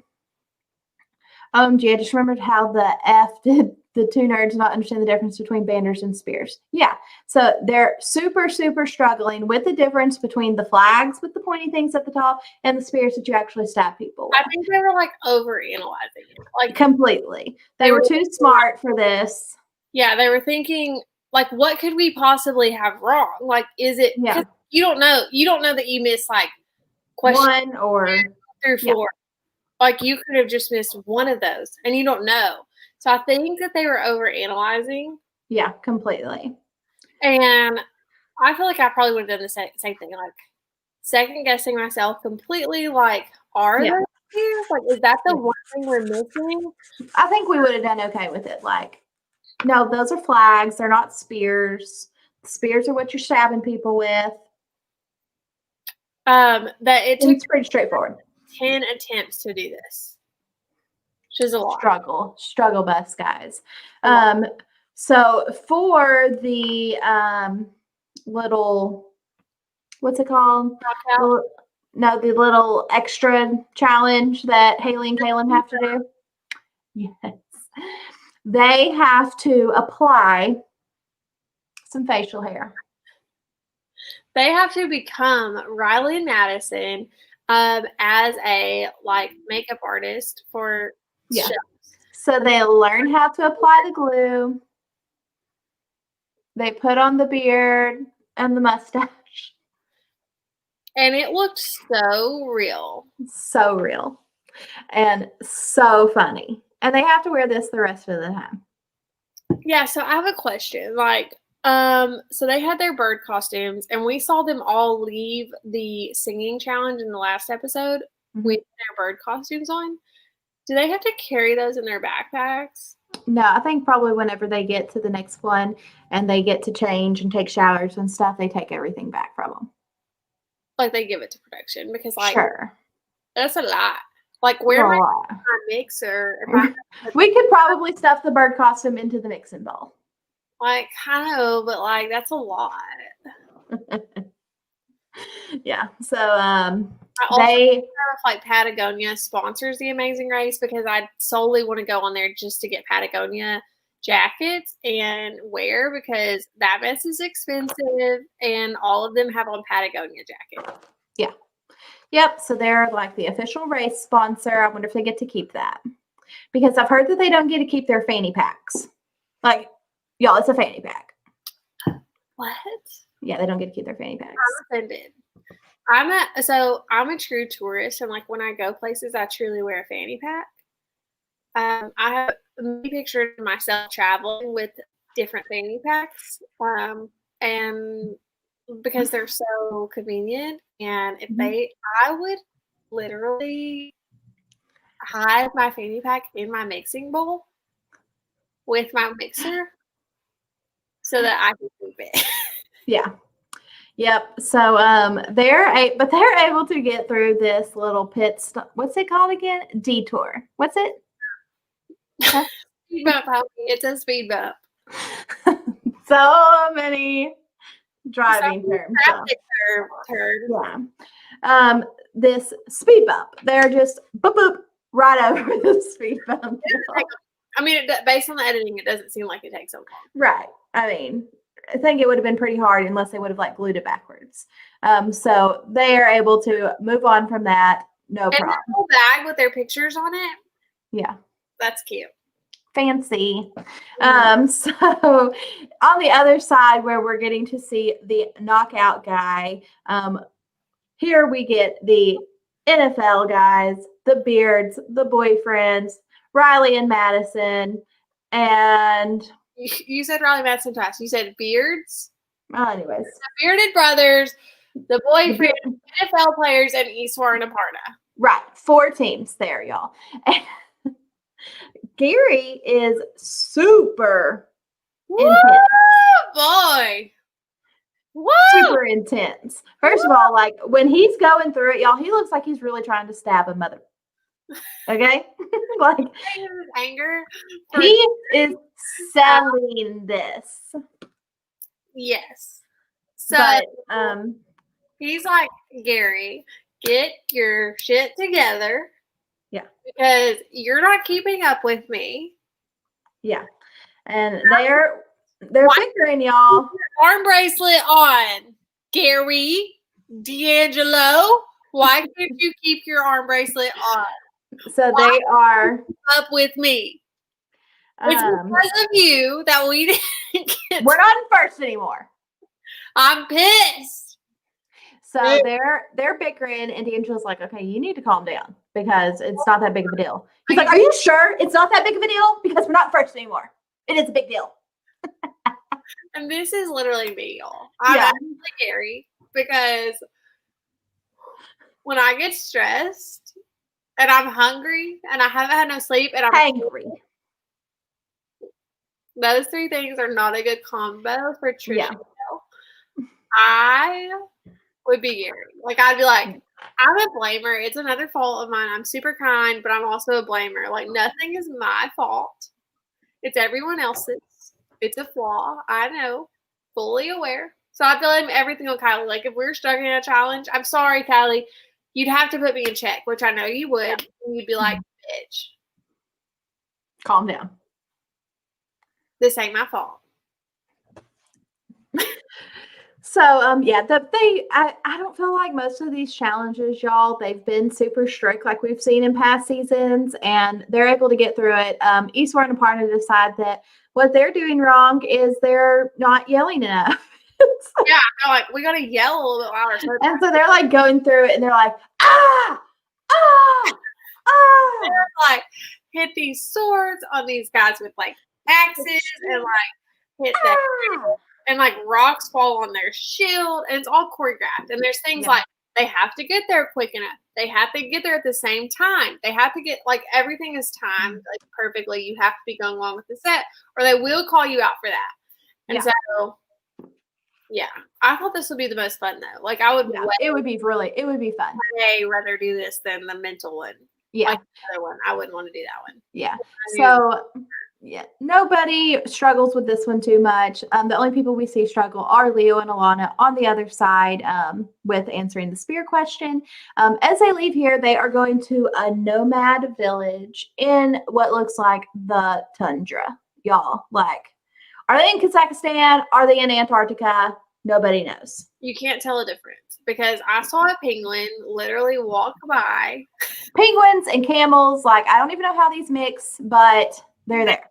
OMG, I just remembered how the F did the 2 nerds not understand the difference between banners and spears. Yeah, so they're super, super struggling with the difference between the flags with the pointy things at the top and the spears that you actually stab people with. I think they were like overanalyzing it. Like completely. They were too smart for this. Yeah, they were thinking, like, what could we possibly have wrong? Like, is it, yeah. You don't know that you missed like question 1 or through 4. Yeah. Like, you could have just missed one of those, and you don't know. So I think that they were overanalyzing. Yeah, completely. And I feel like I probably would have done the same thing, like second guessing myself completely. Like, are there spears? Like, is that the one thing we're missing? I think we would have done okay with it. Like, no, those are flags. They're not spears. Spears are what you're stabbing people with. It's pretty straightforward. 10 attempts to do this, which is a lot. Struggle bus, guys. So for the little, what's it called? The little extra challenge that Haley and Kaylin have to do. Yes. They have to apply some facial hair. They have to become Riley and Madison as a makeup artist for shows. So they learn how to apply the glue. They put on the beard and the mustache. And it looked so real. So real. And so funny. And they have to wear this the rest of the time. Yeah, so I have a question. So they had their bird costumes, and we saw them all leave the singing challenge in the last episode with their bird costumes on. Do they have to carry those in their backpacks? No, I think probably whenever they get to the next one and they get to change and take showers and stuff, they take everything back from them. Like, they give it to production because, sure, that's a lot. Like, where am I my mixer? We could probably stuff the bird costume into the mixing bowl. Like, kind of, but that's a lot. Yeah. So Patagonia sponsors the Amazing Race because I solely want to go on there just to get Patagonia jackets and wear because that mess is expensive and all of them have on Patagonia jackets. Yeah. Yep. So they're like the official race sponsor. I wonder if they get to keep that because I've heard that they don't get to keep their fanny packs. Like, y'all, it's a fanny pack. What? Yeah, they don't get to keep their fanny packs. I'm offended. I'm a true tourist, and when I go places, I truly wear a fanny pack. I have many pictures of myself traveling with different fanny packs, and because they're so convenient. And I would literally hide my fanny pack in my mixing bowl with my mixer so that I can keep it. Yeah. Yep. So they're able to get through this little pit stop. What's it called again? Detour. What's it? Speed bump, homie. It's a speed bump. So many driving terms. Term. Yeah. this speed bump. They're just boop, boop, right over the speed bump. I mean, based on the editing, it doesn't seem like it takes so long. Right. I mean, I think it would have been pretty hard unless they would have like glued it backwards. So they are able to move on from that. No problem. And the whole bag with their pictures on it. Yeah. That's cute. Fancy. So on the other side where we're getting to see the knockout guy, here we get the NFL guys, the beards, the boyfriends, Riley and Madison, and you said Riley Madison twice. You said beards. Anyways, the bearded brothers, the boyfriend, NFL players, and Iswar and Aparna. Right, 4 teams there, y'all. Gary is super intense. Boy. Woo! Super intense. First of all, like when he's going through it, y'all, he looks like he's really trying to stab a mother. Okay? Like anger. He is selling this. Yes. So but, he's like, Gary, get your shit together. Yeah. Because you're not keeping up with me. Yeah. And they're bickering, y'all. Arm bracelet on. Gary, D'Angelo, why can't you keep your arm bracelet on? So they are up with me. It's because of you that we didn't get we're not in first anymore. I'm pissed. So they're bickering, and D'Angelo's like, okay, you need to calm down because it's not that big of a deal. He's like, are you sure it's not that big of a deal? Because we're not first anymore. It is a big deal. And this is literally me, y'all. I'm actually Gary because when I get stressed and I'm hungry and I haven't had no sleep and I'm hangry, those 3 things are not a good combo for Trisha. Yeah. I would be Gary. Like, I'd be like, I'm a blamer. It's another fault of mine. I'm super kind, but I'm also a blamer. Like, nothing is my fault. It's everyone else's. It's a flaw. I know. Fully aware. So I blame everything on Kylie. Like, if we're stuck in a challenge, I'm sorry, Kylie. You'd have to put me in check, which I know you would. And you'd be like, bitch. Calm down. This ain't my fault. So, I don't feel like most of these challenges, y'all, they've been super strict like we've seen in past seasons, and they're able to get through it. Iswar and Aparna decide that what they're doing wrong is they're not yelling enough. Yeah, they're like, we got to yell a little bit louder. And so they're like going through it, and they're like, ah, ah, ah. They're like, hit these swords on these guys with like axes and like hit that. And like rocks fall on their shield, and it's all choreographed. And there's things like they have to get there quick enough. They have to get there at the same time. They have to get like everything is timed like perfectly. You have to be going along with the set, or they will call you out for that. And so, I thought this would be the most fun though. Like I would, it would be fun. I'd rather do this than the mental one. Yeah, like the other one. I wouldn't want to do that one. Yeah. So. Yeah, nobody struggles with this one too much. The only people we see struggle are Leo and Alana on the other side with answering the spear question. As they leave here, they are going to a nomad village in what looks like the tundra. Y'all, like, are they in Kazakhstan? Are they in Antarctica? Nobody knows. You can't tell a difference because I saw a penguin literally walk by. Penguins and camels, like, I don't even know how these mix, but they're there.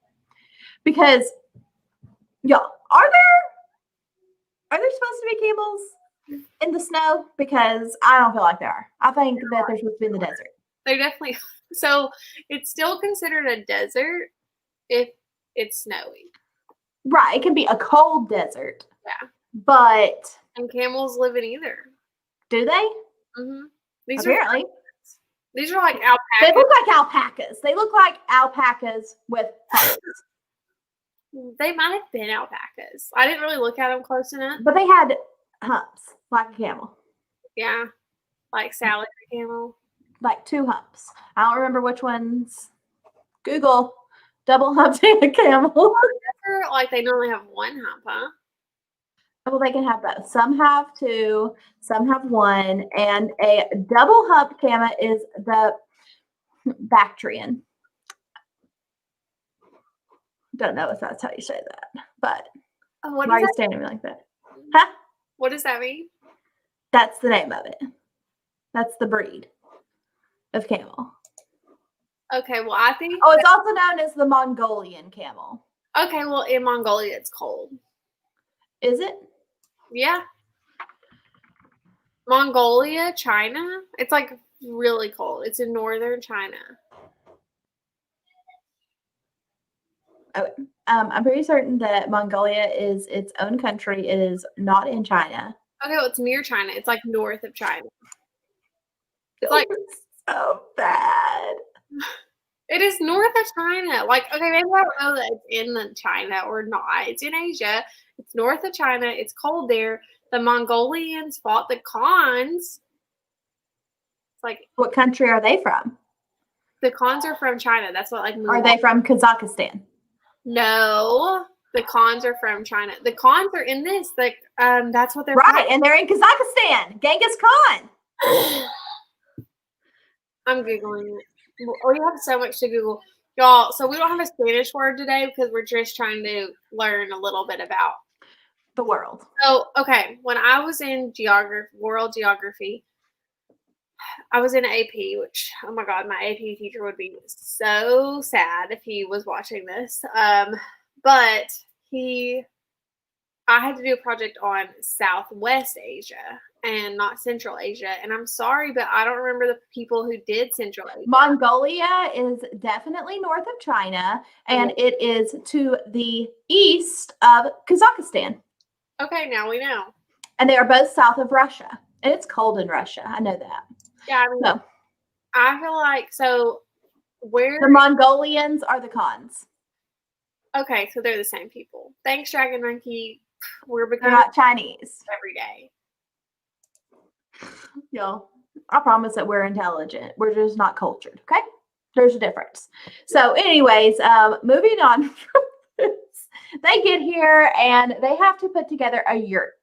Because, y'all, are there supposed to be camels in the snow? Because I don't feel like there are. I think that they're supposed to be in the desert. They're definitely. So it's still considered a desert if it's snowy. Right. It can be a cold desert. Yeah. But. And camels live in either. Do they? Mm-hmm. Apparently. These are like alpacas. They look like alpacas. They look like alpacas with humps. They might have been alpacas. I didn't really look at them close enough. But they had humps, like a camel. Yeah. Like Sally the camel. Like 2 humps. I don't remember which ones. Google double humping a camel. Like they normally have 1 hump, huh? Well, they can have both. Some have two, some have one, and a double hump camel is the Bactrian. Don't know if that's how you say that, but What why are does you standing like that? Huh? what does that mean? That's the name of it. That's the breed of camel. Okay, well, I think. Oh, it's also known as the Mongolian camel. Okay, well, in Mongolia, it's cold. Is it? Yeah. Mongolia, China, it's like really cold. It's in northern China. Okay. I'm pretty certain that Mongolia is its own country. It is not in China. Okay, well, it's near China. It's like north of China. It's Oh, like it's so bad. it is north of China. Like, okay, maybe I don't know that it's in China or not. It's in Asia. It's north of China. It's cold there. The Mongolians fought the Khans. It's like What country are they from? the Khans are from China. That's what like. Are they from Kazakhstan? No, the Khans are from China. The Khans are in this. Like, that's what they're Right, and they're in Kazakhstan. Genghis Khan. I'm Googling it. We have so much to Google. Y'all, so we don't have a Spanish word today because we're just trying to learn a little bit about the world. So, okay, when I was in world geography, I was in AP, which, oh my God, my AP teacher would be so sad if he was watching this. But I had to do a project on Southwest Asia and not Central Asia. And I'm sorry, but I don't remember the people who did Central Asia. Mongolia is definitely north of China, and it is to the east of Kazakhstan. Okay, now we know. And they are both south of Russia. And it's cold in Russia. I know that. Yeah, I mean, I feel like, so where... The Mongolians are the Khans. Okay, so they're the same people. Thanks, Dragon Monkey. We're becoming not Chinese every day. Y'all, I promise that we're intelligent. We're just not cultured, okay? There's a difference. So anyways, moving on from this, they get here and they have to put together a yurt.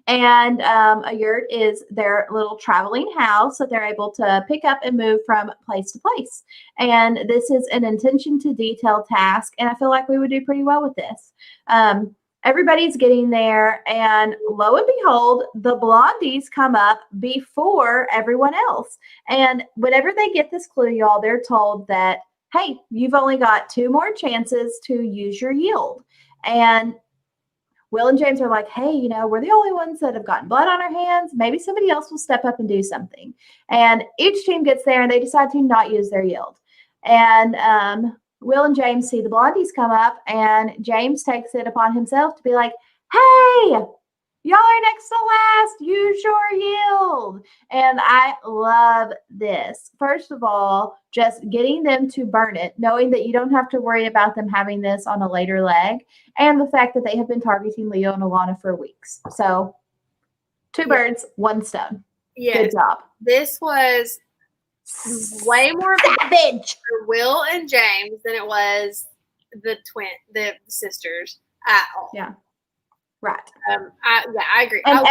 And a yurt is their little traveling house that they're able to pick up and move from place to place. And this is an attention to detail task. And I feel like we would do pretty well with this. Everybody's getting there. And lo and behold, the blondies come up before everyone else. And whenever they get this clue, y'all, they're told that, hey, you've only got 2 more chances to use your yield. And Will and James are like, hey, you know, we're the only ones that have gotten blood on our hands. Maybe somebody else will step up and do something. And each team gets there and they decide to not use their yield. And Will and James see the blondies come up, and James takes it upon himself to be like, hey, y'all are next to last. Use your yield. And I love this. First of all, just getting them to burn it, knowing that you don't have to worry about them having this on a later leg, and the fact that they have been targeting Leo and Alana for weeks. So 2 birds, 1 stone. Yes. Good job. This was way more savage for Will and James than it was the sisters at all. Yeah. Right. I agree. And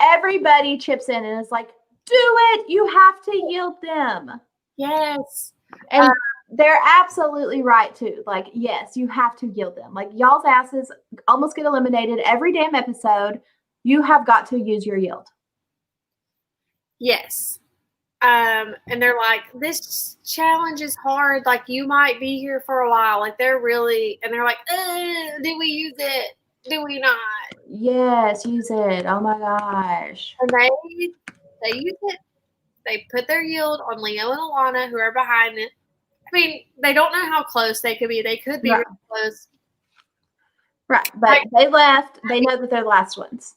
everybody chips in and is like, do it. You have to yield them. Yes. And they're absolutely right too. Like, yes, you have to yield them. Like, y'all's asses almost get eliminated every damn episode. You have got to use your yield. Yes. And they're like, this challenge is hard. Like, you might be here for a while. Like, they're like, do we use it? Do we not? Yes, use it. Oh my gosh. And they use it. They put their yield on Leo and Alana, who are behind it. I mean, they don't know how close they could be. They could be really close. Right. But they left. They know that they're the last ones.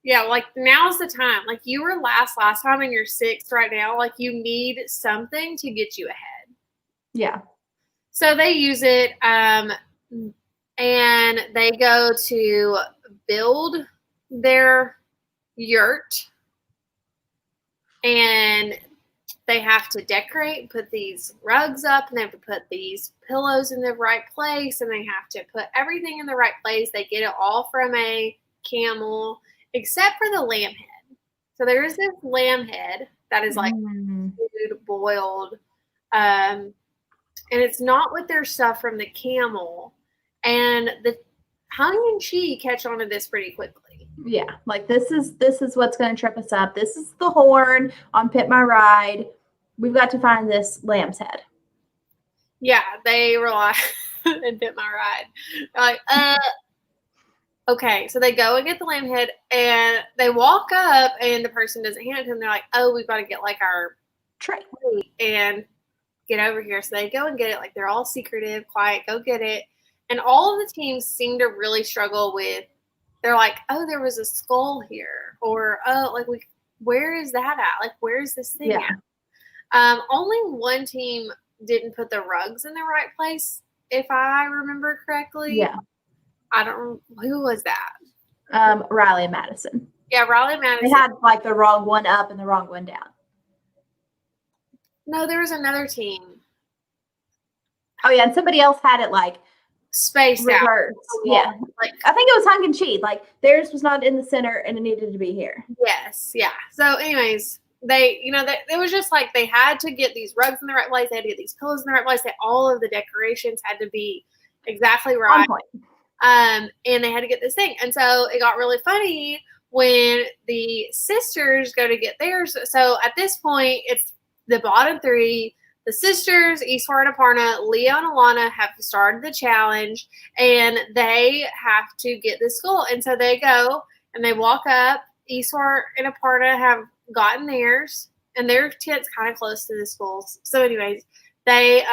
Yeah, like, now's the time. Like, you were last time and you're 6th right now. Like, you need something to get you ahead. Yeah. So they use it, and they go to build their yurt, and they have to decorate, put these rugs up, and they have to put these pillows in the right place, and they have to put everything in the right place. They get it all from a camel, except for the lamb head. So there is this lamb head that is like food boiled, and it's not with their stuff from the camel. And the Hung and Chi catch on to this pretty quickly. Yeah, like this is what's going to trip us up. This is the horn on Pit My Ride. We've got to find this lamb's head. Yeah, they rely and Pit My Ride. They're like, okay. So they go and get the lamb head, and they walk up, and the person doesn't hand it to them. They're like, oh, we've got to get like our tray and get over here. So they go and get it. Like they're all secretive, quiet, go get it. And all of the teams seem to really struggle with, they're like, oh, there was a skull here. Or, oh, like, where is that at? Like, where is this thing at? Only one team didn't put the rugs in the right place, if I remember correctly. Yeah. I don't, who was that? Riley and Madison. Yeah, Riley and Madison. They had, like, the wrong one up and the wrong one down. No, there was another team. Oh, yeah, and somebody else had it, like, spaced reverse. out. Yeah. Like, I think it was Hung and Chi. Like, theirs was not in the center and it needed to be here. Yes. Yeah. So anyways, they, it was just like they had to get these rugs in the right place. They had to get these pillows in the right place. All of the decorations had to be exactly right. And they had to get this thing. And so it got really funny when the sisters go to get theirs. So at this point, it's the bottom three. The sisters, Iswar and Aparna, Leah and Alana have started the challenge, and they have to get the skull. And so they go and they walk up. Iswar and Aparna have gotten theirs, and their tent's kind of close to the skulls. So, anyways, they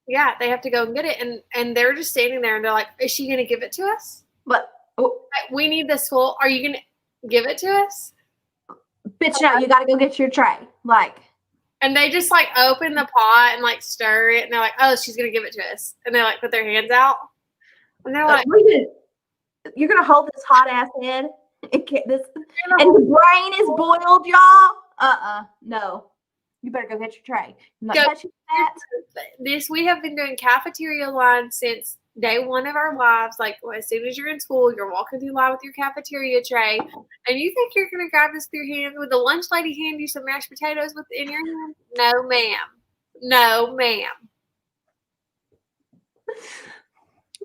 they have to go and get it, and they're just standing there, and they're like, "Is she going to give it to us? But we need the skull. Are you going to give it to us?" Bitch, no, you got to go get your tray, like. And they just like open the pot and like stir it, and they're like, "Oh, she's gonna give it to us." And they like put their hands out, and they're like, "You're gonna hold this hot ass head, and the brain is boiled, y'all. No, you better go get your tray. I'm not touching that." We have been doing cafeteria lines since day one of our lives. Like as soon as you're in school, you're walking through line with your cafeteria tray, and you think you're gonna grab this with your hand? Would the lunch lady hand you some mashed potatoes in your hand? No, ma'am. No, ma'am.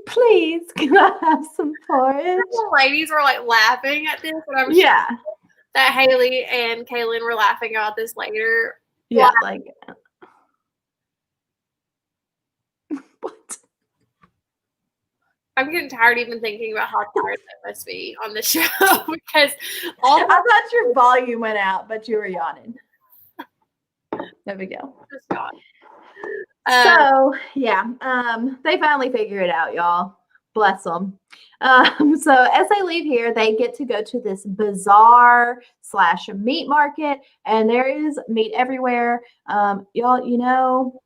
Please, can I have some porridge? The ladies were like laughing at this, and I'm sure that Haley and Kaylin were laughing about this later. Yeah, like what? I'm getting tired even thinking about how tired that must be on the show because I thought your volume went out, but you were yawning. There we go. Just yawn. So they finally figure it out, y'all. Bless them. So as they leave here, they get to go to this bazaar / meat market, and there is meat everywhere. Y'all,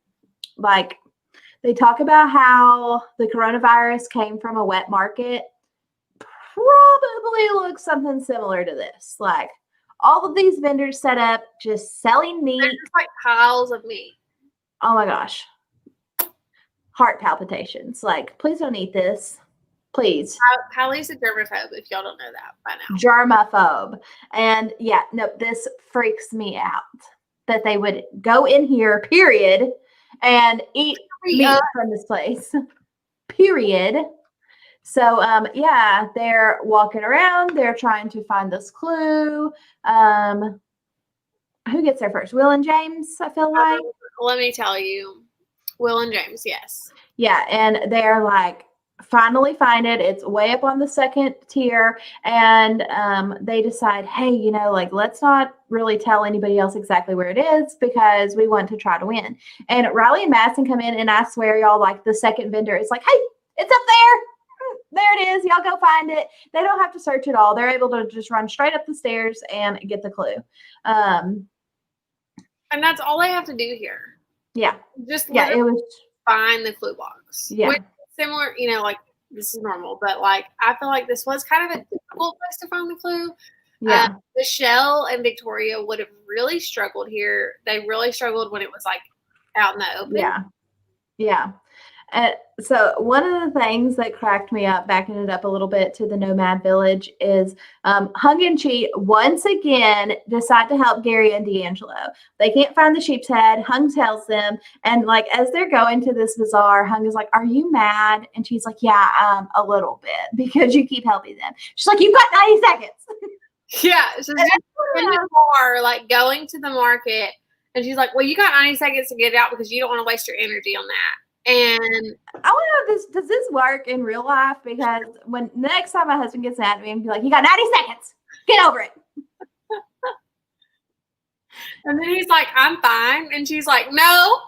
like. They talk about how the coronavirus came from a wet market. Probably looks something similar to this. Like all of these vendors set up just selling meat. They're just like piles of meat. Oh my gosh. Heart palpitations. Like, please don't eat this. Please. Hallie's a germaphobe, if y'all don't know that by now. Germaphobe. And this freaks me out. That they would go in here, period, and eat meat from this place, period. So, they're walking around. They're trying to find this clue. Who gets there first? Will and James, I feel like. Let me tell you. Will and James, yes. Yeah, and they're like, finally find it. It's way up on the second tier. And they decide, hey, let's not really tell anybody else exactly where it is because we want to try to win. And Riley and Madison come in, and I swear, y'all, like the second vendor is like, hey, it's up there. There it is. Y'all go find it. They don't have to search at all. They're able to just run straight up the stairs and get the clue. And that's all they have to do here. Yeah. Just it was find the clue box. Yeah. Which, similar, like this is normal, but like I feel like this was kind of a difficult place to find the clue. Yeah. Michelle and Victoria would have really struggled here. They really struggled when it was like out in the open. Yeah. So one of the things that cracked me up, backing it up a little bit to the nomad village, is Hung and Chi once again decide to help Gary and D'Angelo. They can't find the sheep's head. Hung tells them, and like as they're going to this bazaar, Hung is like, "Are you mad?" And she's like, "Yeah, a little bit because you keep helping them." She's like, "You've got 90 seconds." Yeah, so she's in the car, like going to the market, and she's like, "Well, you got 90 seconds to get it out because you don't want to waste your energy on that." And I want to know, does this work in real life? Because when next time my husband gets mad at me and be like, "You got 90 seconds, get over it." And then he's like, "I'm fine," and she's like, "No,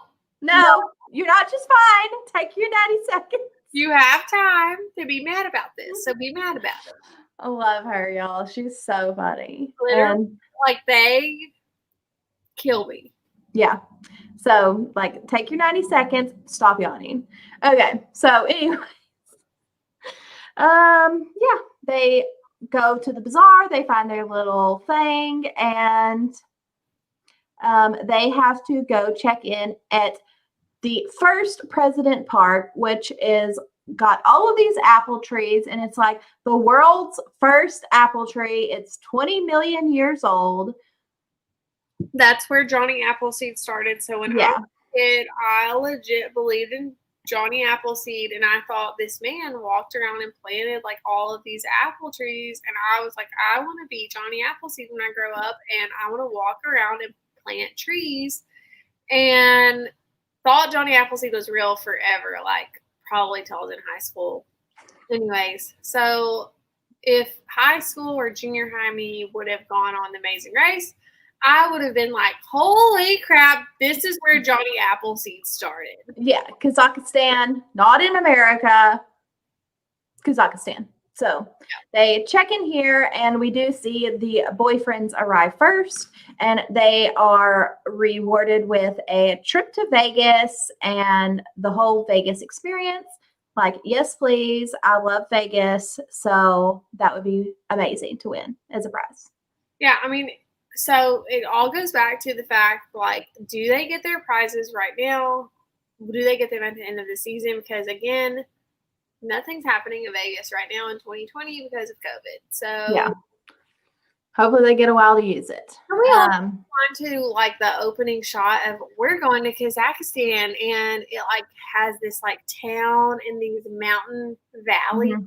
you're not just fine. Take your 90 seconds. You have time to be mad about this, so be mad about it." I love her, y'all. She's so funny. Literally, like they kill me. Yeah. So, like, take your 90 seconds, stop yawning. Okay. So, anyway, yeah, they go to the bazaar, they find their little thing, and they have to go check in at the First President Park, which is got all of these apple trees, and it's like the world's first apple tree. It's 20 million years old. That's where Johnny Appleseed started. So when I was a kid, I legit believed in Johnny Appleseed, and I thought this man walked around and planted like all of these apple trees, and I was like, I want to be Johnny Appleseed when I grow up, and I want to walk around and plant trees, and thought Johnny Appleseed was real forever, like probably till I was in high school. Anyways, so if high school or junior high me would have gone on The Amazing Race, I would have been like, holy crap, this is where Johnny Appleseed started. Yeah, Kazakhstan, not in America, Kazakhstan. So they check in here, and we do see the boyfriends arrive first, and they are rewarded with a trip to Vegas and the whole Vegas experience. Like, yes, please. I love Vegas. So that would be amazing to win as a prize. Yeah, I mean, so it all goes back to the fact, like, do they get their prizes right now? Do they get them at the end of the season? Because, again, nothing's happening in Vegas right now in 2020 because of COVID. So, yeah. Hopefully they get a while to use it. We all on to like the opening shot of we're going to Kazakhstan, and it like has this like town in these mountain valleys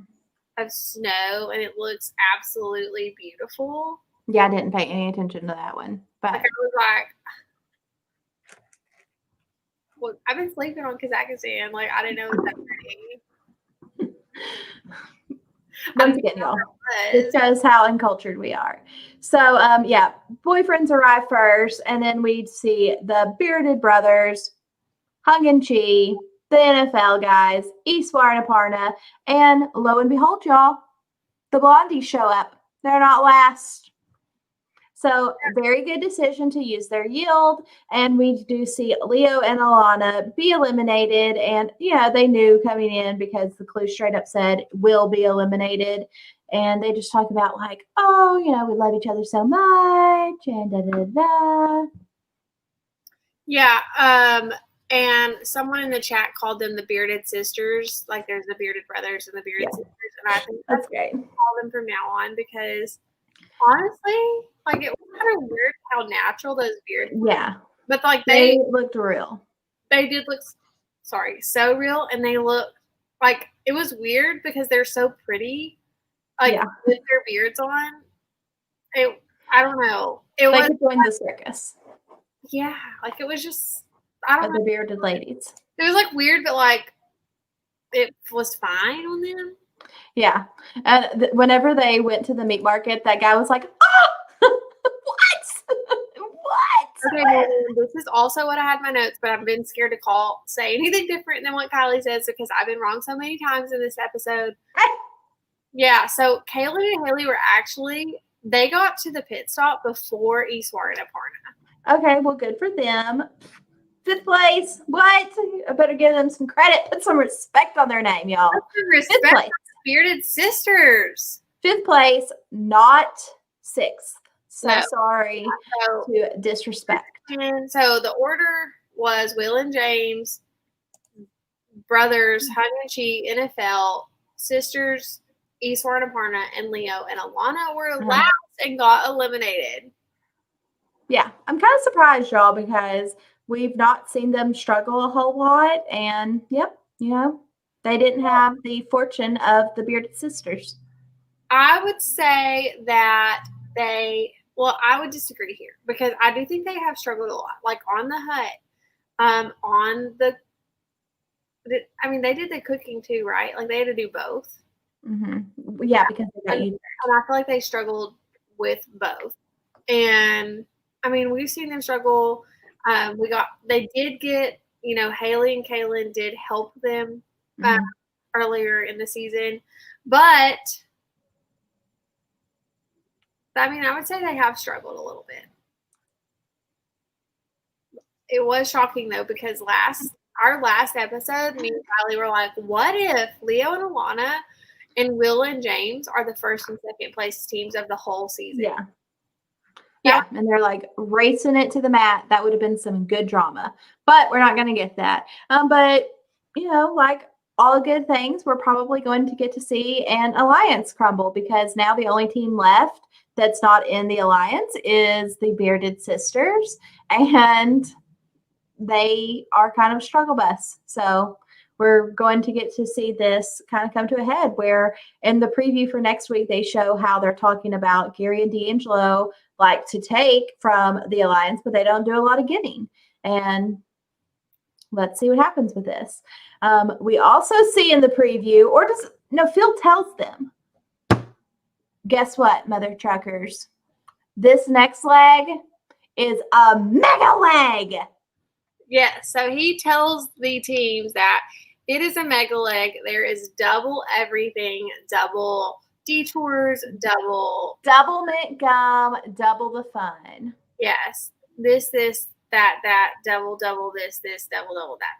of snow, and it looks absolutely beautiful. Yeah, I didn't pay any attention to that one. But like, I was like, well, I've been sleeping on Kazakhstan. Like, I didn't know it was that pretty. Once again, y'all, it shows how uncultured we are. So, yeah, boyfriends arrive first, and then we see the bearded brothers, Hung and Chi, the NFL guys, Iswar and Aparna, and lo and behold, y'all, the blondies show up. They're not last. So, very good decision to use their yield. And we do see Leo and Alana be eliminated. And, yeah, they knew coming in because the clue straight up said will be eliminated. And they just talk about like, oh, you know, we love each other so much and da-da-da. Yeah. And someone in the chat called them the bearded sisters. Like there's the bearded brothers and the bearded sisters. And I think that's great. Call them from now on because honestly, like it was kind of weird how natural those beards were. Yeah. But like they looked real. They did look so real, and they looked like it was weird because they're so pretty. Like with their beards on. I don't know. It was like join the circus. Yeah, like it was just I don't know. The bearded ladies. It was like weird, but like it was fine on them. Yeah. And whenever they went to the meat market, that guy was like, oh, what? What? Okay, well, this is also what I had in my notes, but I've been scared to say anything different than what Kylie says because I've been wrong so many times in this episode. Yeah, so Kaylin and Haley they got to the pit stop before Iswar and Aparna. Okay, well, good for them. 5th place. What? I better give them some credit. Put some respect on their name, y'all. Put some respect on the bearded sisters. 5th place, not 6th. So no. Sorry to disrespect. And so the order was Will and James, brothers, Hantz, NFL, sisters, Iswar and Aparna, and Leo and Alana were last and got eliminated. Yeah, I'm kind of surprised, y'all, because we've not seen them struggle a whole lot. And, yep, they didn't have the fortune of the Bearded Sisters. I would say that I would disagree here because I do think they have struggled a lot. Like on the hut, they did the cooking too, right? Like they had to do both. Mm-hmm. Yeah, because they got and I feel like they struggled with both. And I mean, we've seen them struggle. They did get, Haley and Kaylin did help them earlier in the season, but I mean, I would say they have struggled a little bit. It was shocking though, because our last episode, me and Kylie were like, what if Leo and Alana and Will and James are the first and second place teams of the whole season? Yeah, and they're like racing it to the mat. That would have been some good drama, but we're not going to get that. But like all good things, we're probably going to get to see an alliance crumble, because now the only team left that's not in the alliance is the Bearded Sisters, and they are kind of a struggle bus. So we're going to get to see this kind of come to a head, where in the preview for next week, they show how they're talking about Gary and D'Angelo like to take from the alliance, but they don't do a lot of giving. And let's see what happens with this. We also see in the preview, Phil tells them, guess what, mother truckers? This next leg is a mega leg. Yeah, so he tells the teams that it is a mega leg. There is double everything, double detours, double mint gum, double the fun. Yes. This, that, double, this, double, that.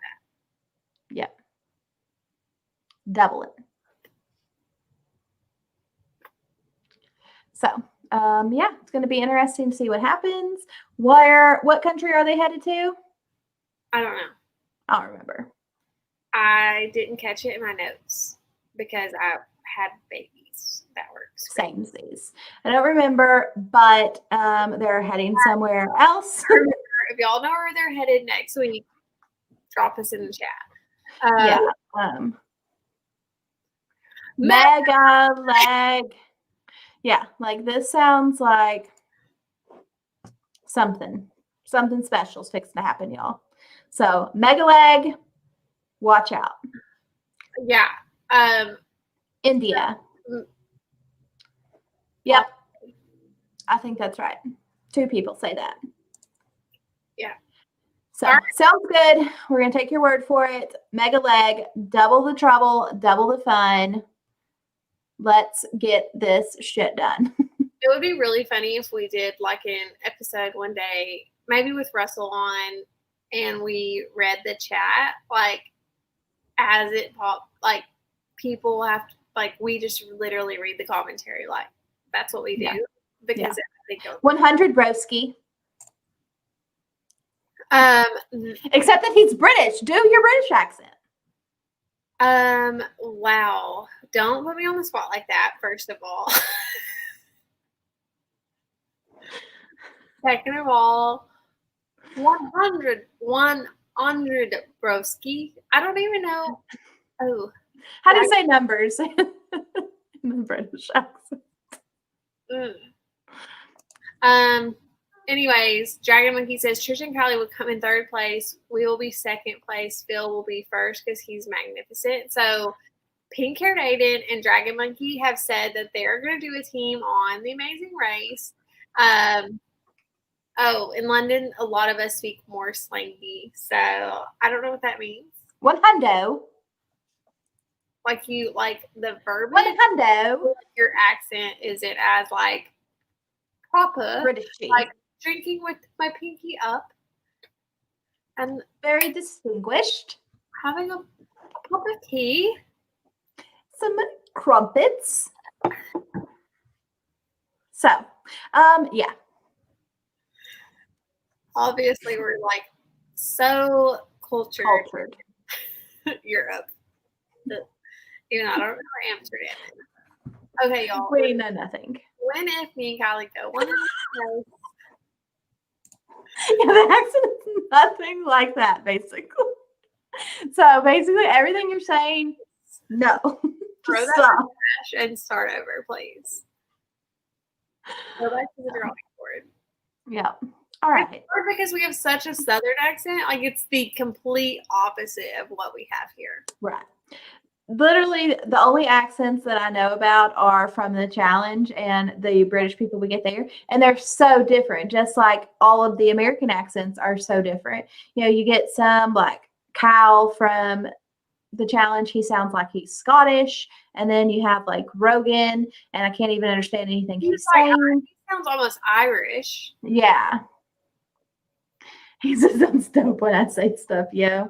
Yep. Double it. So, it's going to be interesting to see what happens. What country are they headed to? I don't know. I don't remember. I didn't catch it in my notes because I had babies that works. Same these. I don't remember, but they're heading somewhere else. If y'all know where they're headed next week, drop us in the chat. Mega leg. Yeah, like this sounds like something special is fixing to happen, y'all. So mega leg, watch out. Yeah. India. Yep. I think that's right. 2 people say that. Yeah. So sounds good. We're going to take your word for it. Mega leg, double the trouble, double the fun. Let's get this shit done. It would be really funny if we did like an episode one day, maybe with Russell on, and we read the chat, like as it popped, like people have to, like we just literally read the commentary, like that's what we do because I think 100 broski. Except that he's British. Do your British accent. Wow. Don't put me on the spot like that, first of all. Second of all, 100 broski. I don't even know. Oh. How do you say numbers in the British accent? Anyways, Dragon Monkey says Trisha and Kiley will come in 3rd place. We will be 2nd place. Phil will be 1st because he's magnificent. So Pink Haired Aiden and Dragon Monkey have said that they're going to do a team on The Amazing Race. In London, a lot of us speak more slangy. So I don't know what that means. 100. Like you, like the verbiage. 100. Your accent, is it as like proper? British. Like drinking with my pinky up. And very distinguished. Having a cup of tea. Some crumpets. So, yeah. Obviously, we're like so cultured. Europe. Even though I don't remember Amsterdam. Okay, y'all. We know nothing. When if me and Kylie go one in the Yeah, the accent is nothing like that, basically. So basically, everything you're saying, no. throw Just that stop. in the trash and start over, please. Go back to the drawing board. Yeah. All right. Or because we have such a southern accent, like it's the complete opposite of what we have here. Right. Literally, the only accents that I know about are from the challenge and the British people we get there. And they're so different, just like all of the American accents are so different. You know, you get some like Kyle from the challenge. He sounds like he's Scottish. And then you have like Rogan, and I can't even understand anything he's saying. He sounds almost Irish. Yeah. He says some stuff when I say stuff, yeah.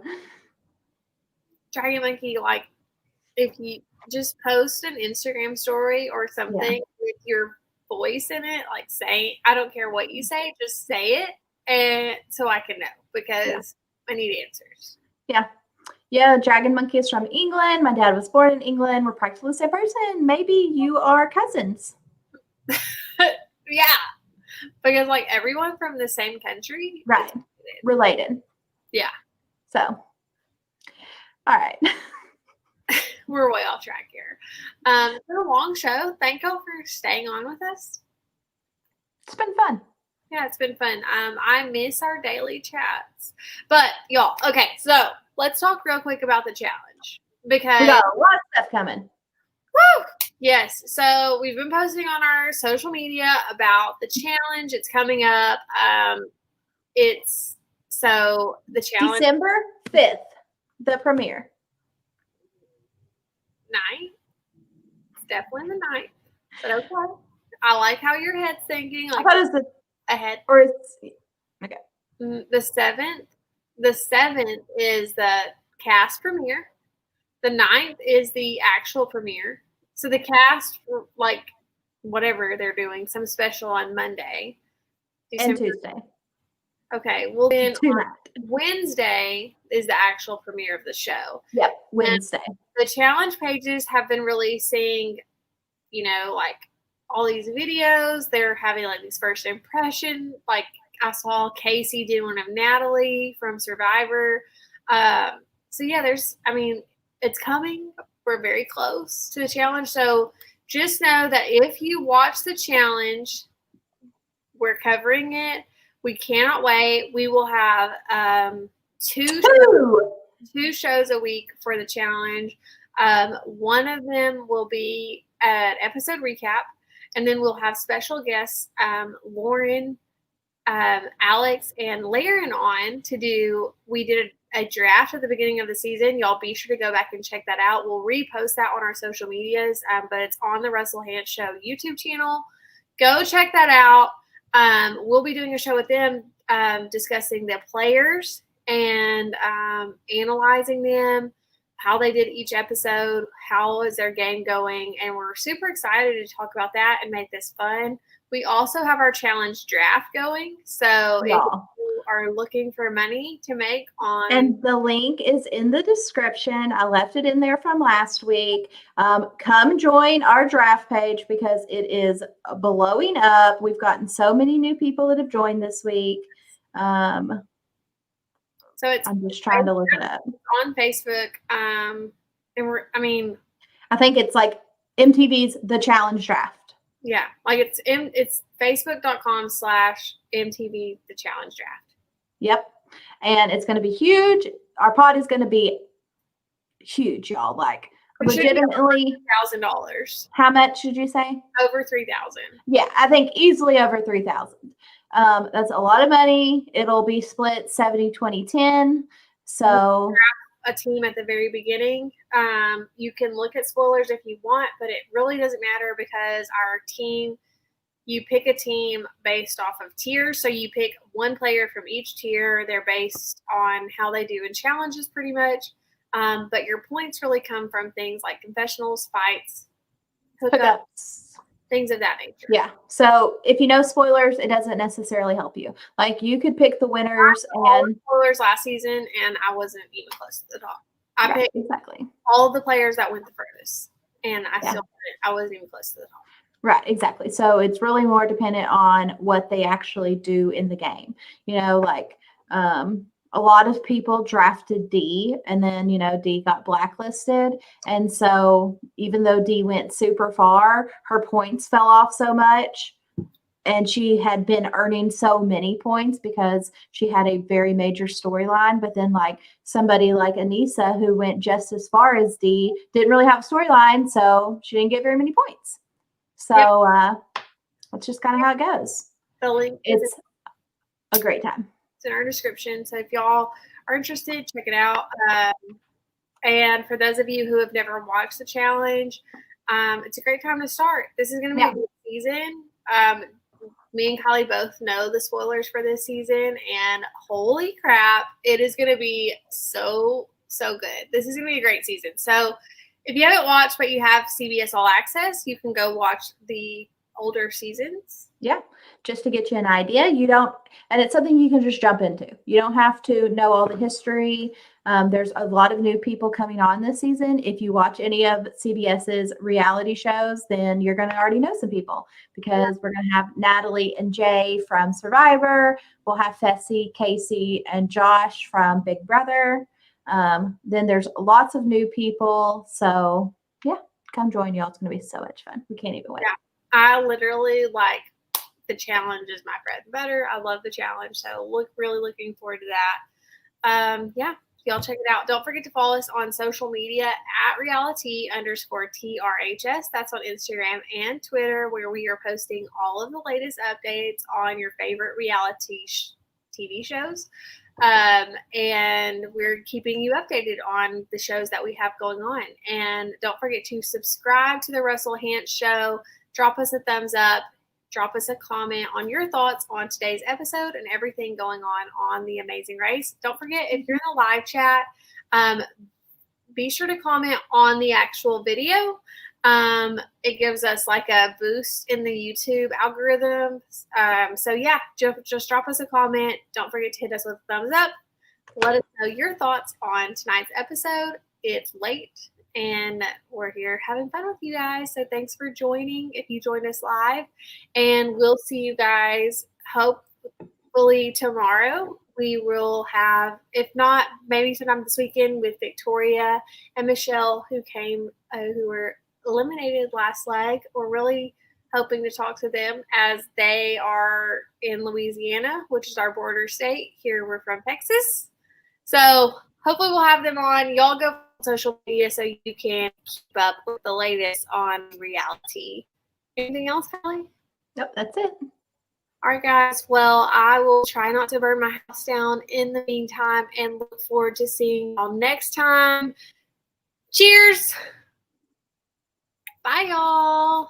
Dragon Monkey, like, if you just post an Instagram story or something with your voice in it, like say, I don't care what you say, just say it, and so I can know, because I need answers. Yeah. Yeah, Dragon Monkey is from England. My dad was born in England. We're practically the same person. Maybe you are cousins. Yeah. Because like everyone from the same country. Right. Related. Yeah. So, all right. We're way off track here. It's been a long show. Thank y'all for staying on with us. It's been fun. Yeah, it's been fun. I miss our daily chats. But y'all, okay, so let's talk real quick about the challenge. Because we got a lot of stuff coming. Woo! Yes. So we've been posting on our social media about the challenge. It's coming up. So the challenge December 5th, the premiere. 9th. It's definitely the 9th. But okay. I like how your head's thinking. Like, I thought it was the ahead. Or it's okay. The 7th. The 7th is the cast premiere. The 9th is the actual premiere. So the cast, like whatever they're doing, some special on Monday. And Tuesday. Okay. Well, then Tonight. Wednesday is the actual premiere of the show. Yep, Wednesday. And the challenge pages have been releasing, you know, like all these videos. They're having like these first impression. Like I saw Casey did one of Natalie from Survivor. So yeah, it's coming. We're very close to the challenge. So just know that if you watch the challenge, we're covering it. We cannot wait. We will have two shows a week for the challenge. One of them will be an episode recap, and then we'll have special guests, Lauren, Alex, and Laren on to do. We did a draft at the beginning of the season. Y'all be sure to go back and check that out. We'll repost that on our social medias, but it's on the Russell Hantz Show YouTube channel. Go check that out. We'll be doing a show with them, discussing the players and analyzing them, how they did each episode, how is their game going, and we're super excited to talk about that and make this fun. We also have our challenge draft going, so if you are looking for money to make on... And the link is in the description. I left it in there from last week. Come join our draft page because it is blowing up. We've gotten so many new people that have joined this week. So I'm just trying to look it up. On Facebook, and I think it's like MTV's The Challenge Draft. Yeah, like it's facebook.com/MTV The Challenge Draft. Yep. And it's going to be huge. Our pod is going to be huge, y'all. Like legitimately $1,000. How much did you say? Over 3,000. Yeah, I think easily over 3,000. That's a lot of money. It'll be split 70-20-10. So a team at the very beginning. You can look at spoilers if you want, but it really doesn't matter because our team, you pick a team based off of tiers. So you pick one player from each tier. They're based on how they do in challenges pretty much. But your points really come from things like confessionals, fights, hookups, things of that nature. Yeah. So if you know spoilers, it doesn't necessarily help you. Like you could pick the winners and spoilers last season, and I wasn't even close to the top. I picked exactly all of the players that went the furthest, and I wasn't even close to the top. Right, exactly. So it's really more dependent on what they actually do in the game. You know, like a lot of people drafted D, and then, you know, D got blacklisted. And so even though D went super far, her points fell off so much. And she had been earning so many points because she had a very major storyline. But then, like, somebody like Anissa, who went just as far as D, didn't really have a storyline, so she didn't get very many points. So that's just kind of how it goes. The link is a great time. It's in our description. So if y'all are interested, check it out. And for those of you who have never watched the challenge, it's a great time to start. This is going to be a good season. Me and Kylie both know the spoilers for this season, and holy crap, it is going to be so good. This is going to be a great season. So if you haven't watched but you have CBS All Access, you can go watch the older seasons. Yeah, just to get you an idea. You don't, and it's something you can just jump into. You don't have to know all the history. There's a lot of new people coming on this season. If you watch any of CBS's reality shows, then you're going to already know some people, because we're going to have Natalie and Jay from Survivor. We'll have Fessy, Casey, and Josh from Big Brother. Then there's lots of new people. So yeah, come join y'all. It's going to be so much fun. We can't even wait. Yeah, I literally the challenge is my bread and butter. I love the challenge. So really looking forward to that. Yeah, y'all check it out. Don't forget to follow us on social media at RealiTEA_TRHS. That's on Instagram and Twitter, where we are posting all of the latest updates on your favorite reality TV shows. And we're keeping you updated on the shows that we have going on. And don't forget to subscribe to the Russell Hantz Show. Drop us a thumbs up. Drop us a comment on your thoughts on today's episode and everything going on The Amazing Race. Don't forget, if you're in the live chat, be sure to comment on the actual video. It gives us a boost in the YouTube algorithm. So yeah, just drop us a comment. Don't forget to hit us with a thumbs up. Let us know your thoughts on tonight's episode. It's late and we're here having fun with you guys. So thanks for joining if you joined us live, and we'll see you guys hopefully tomorrow. We will have, if not, maybe sometime this weekend, with Victoria and Michelle, who were eliminated last leg. We're really hoping to talk to them, as they are in Louisiana, which is our border state. Here we're from Texas. So hopefully we'll have them on. Y'all go on social media so you can keep up with the latest on reality. Anything else, Kelly? Nope, that's it. All right, guys. Well, I will try not to burn my house down in the meantime, and look forward to seeing y'all next time. Cheers. Bye, y'all.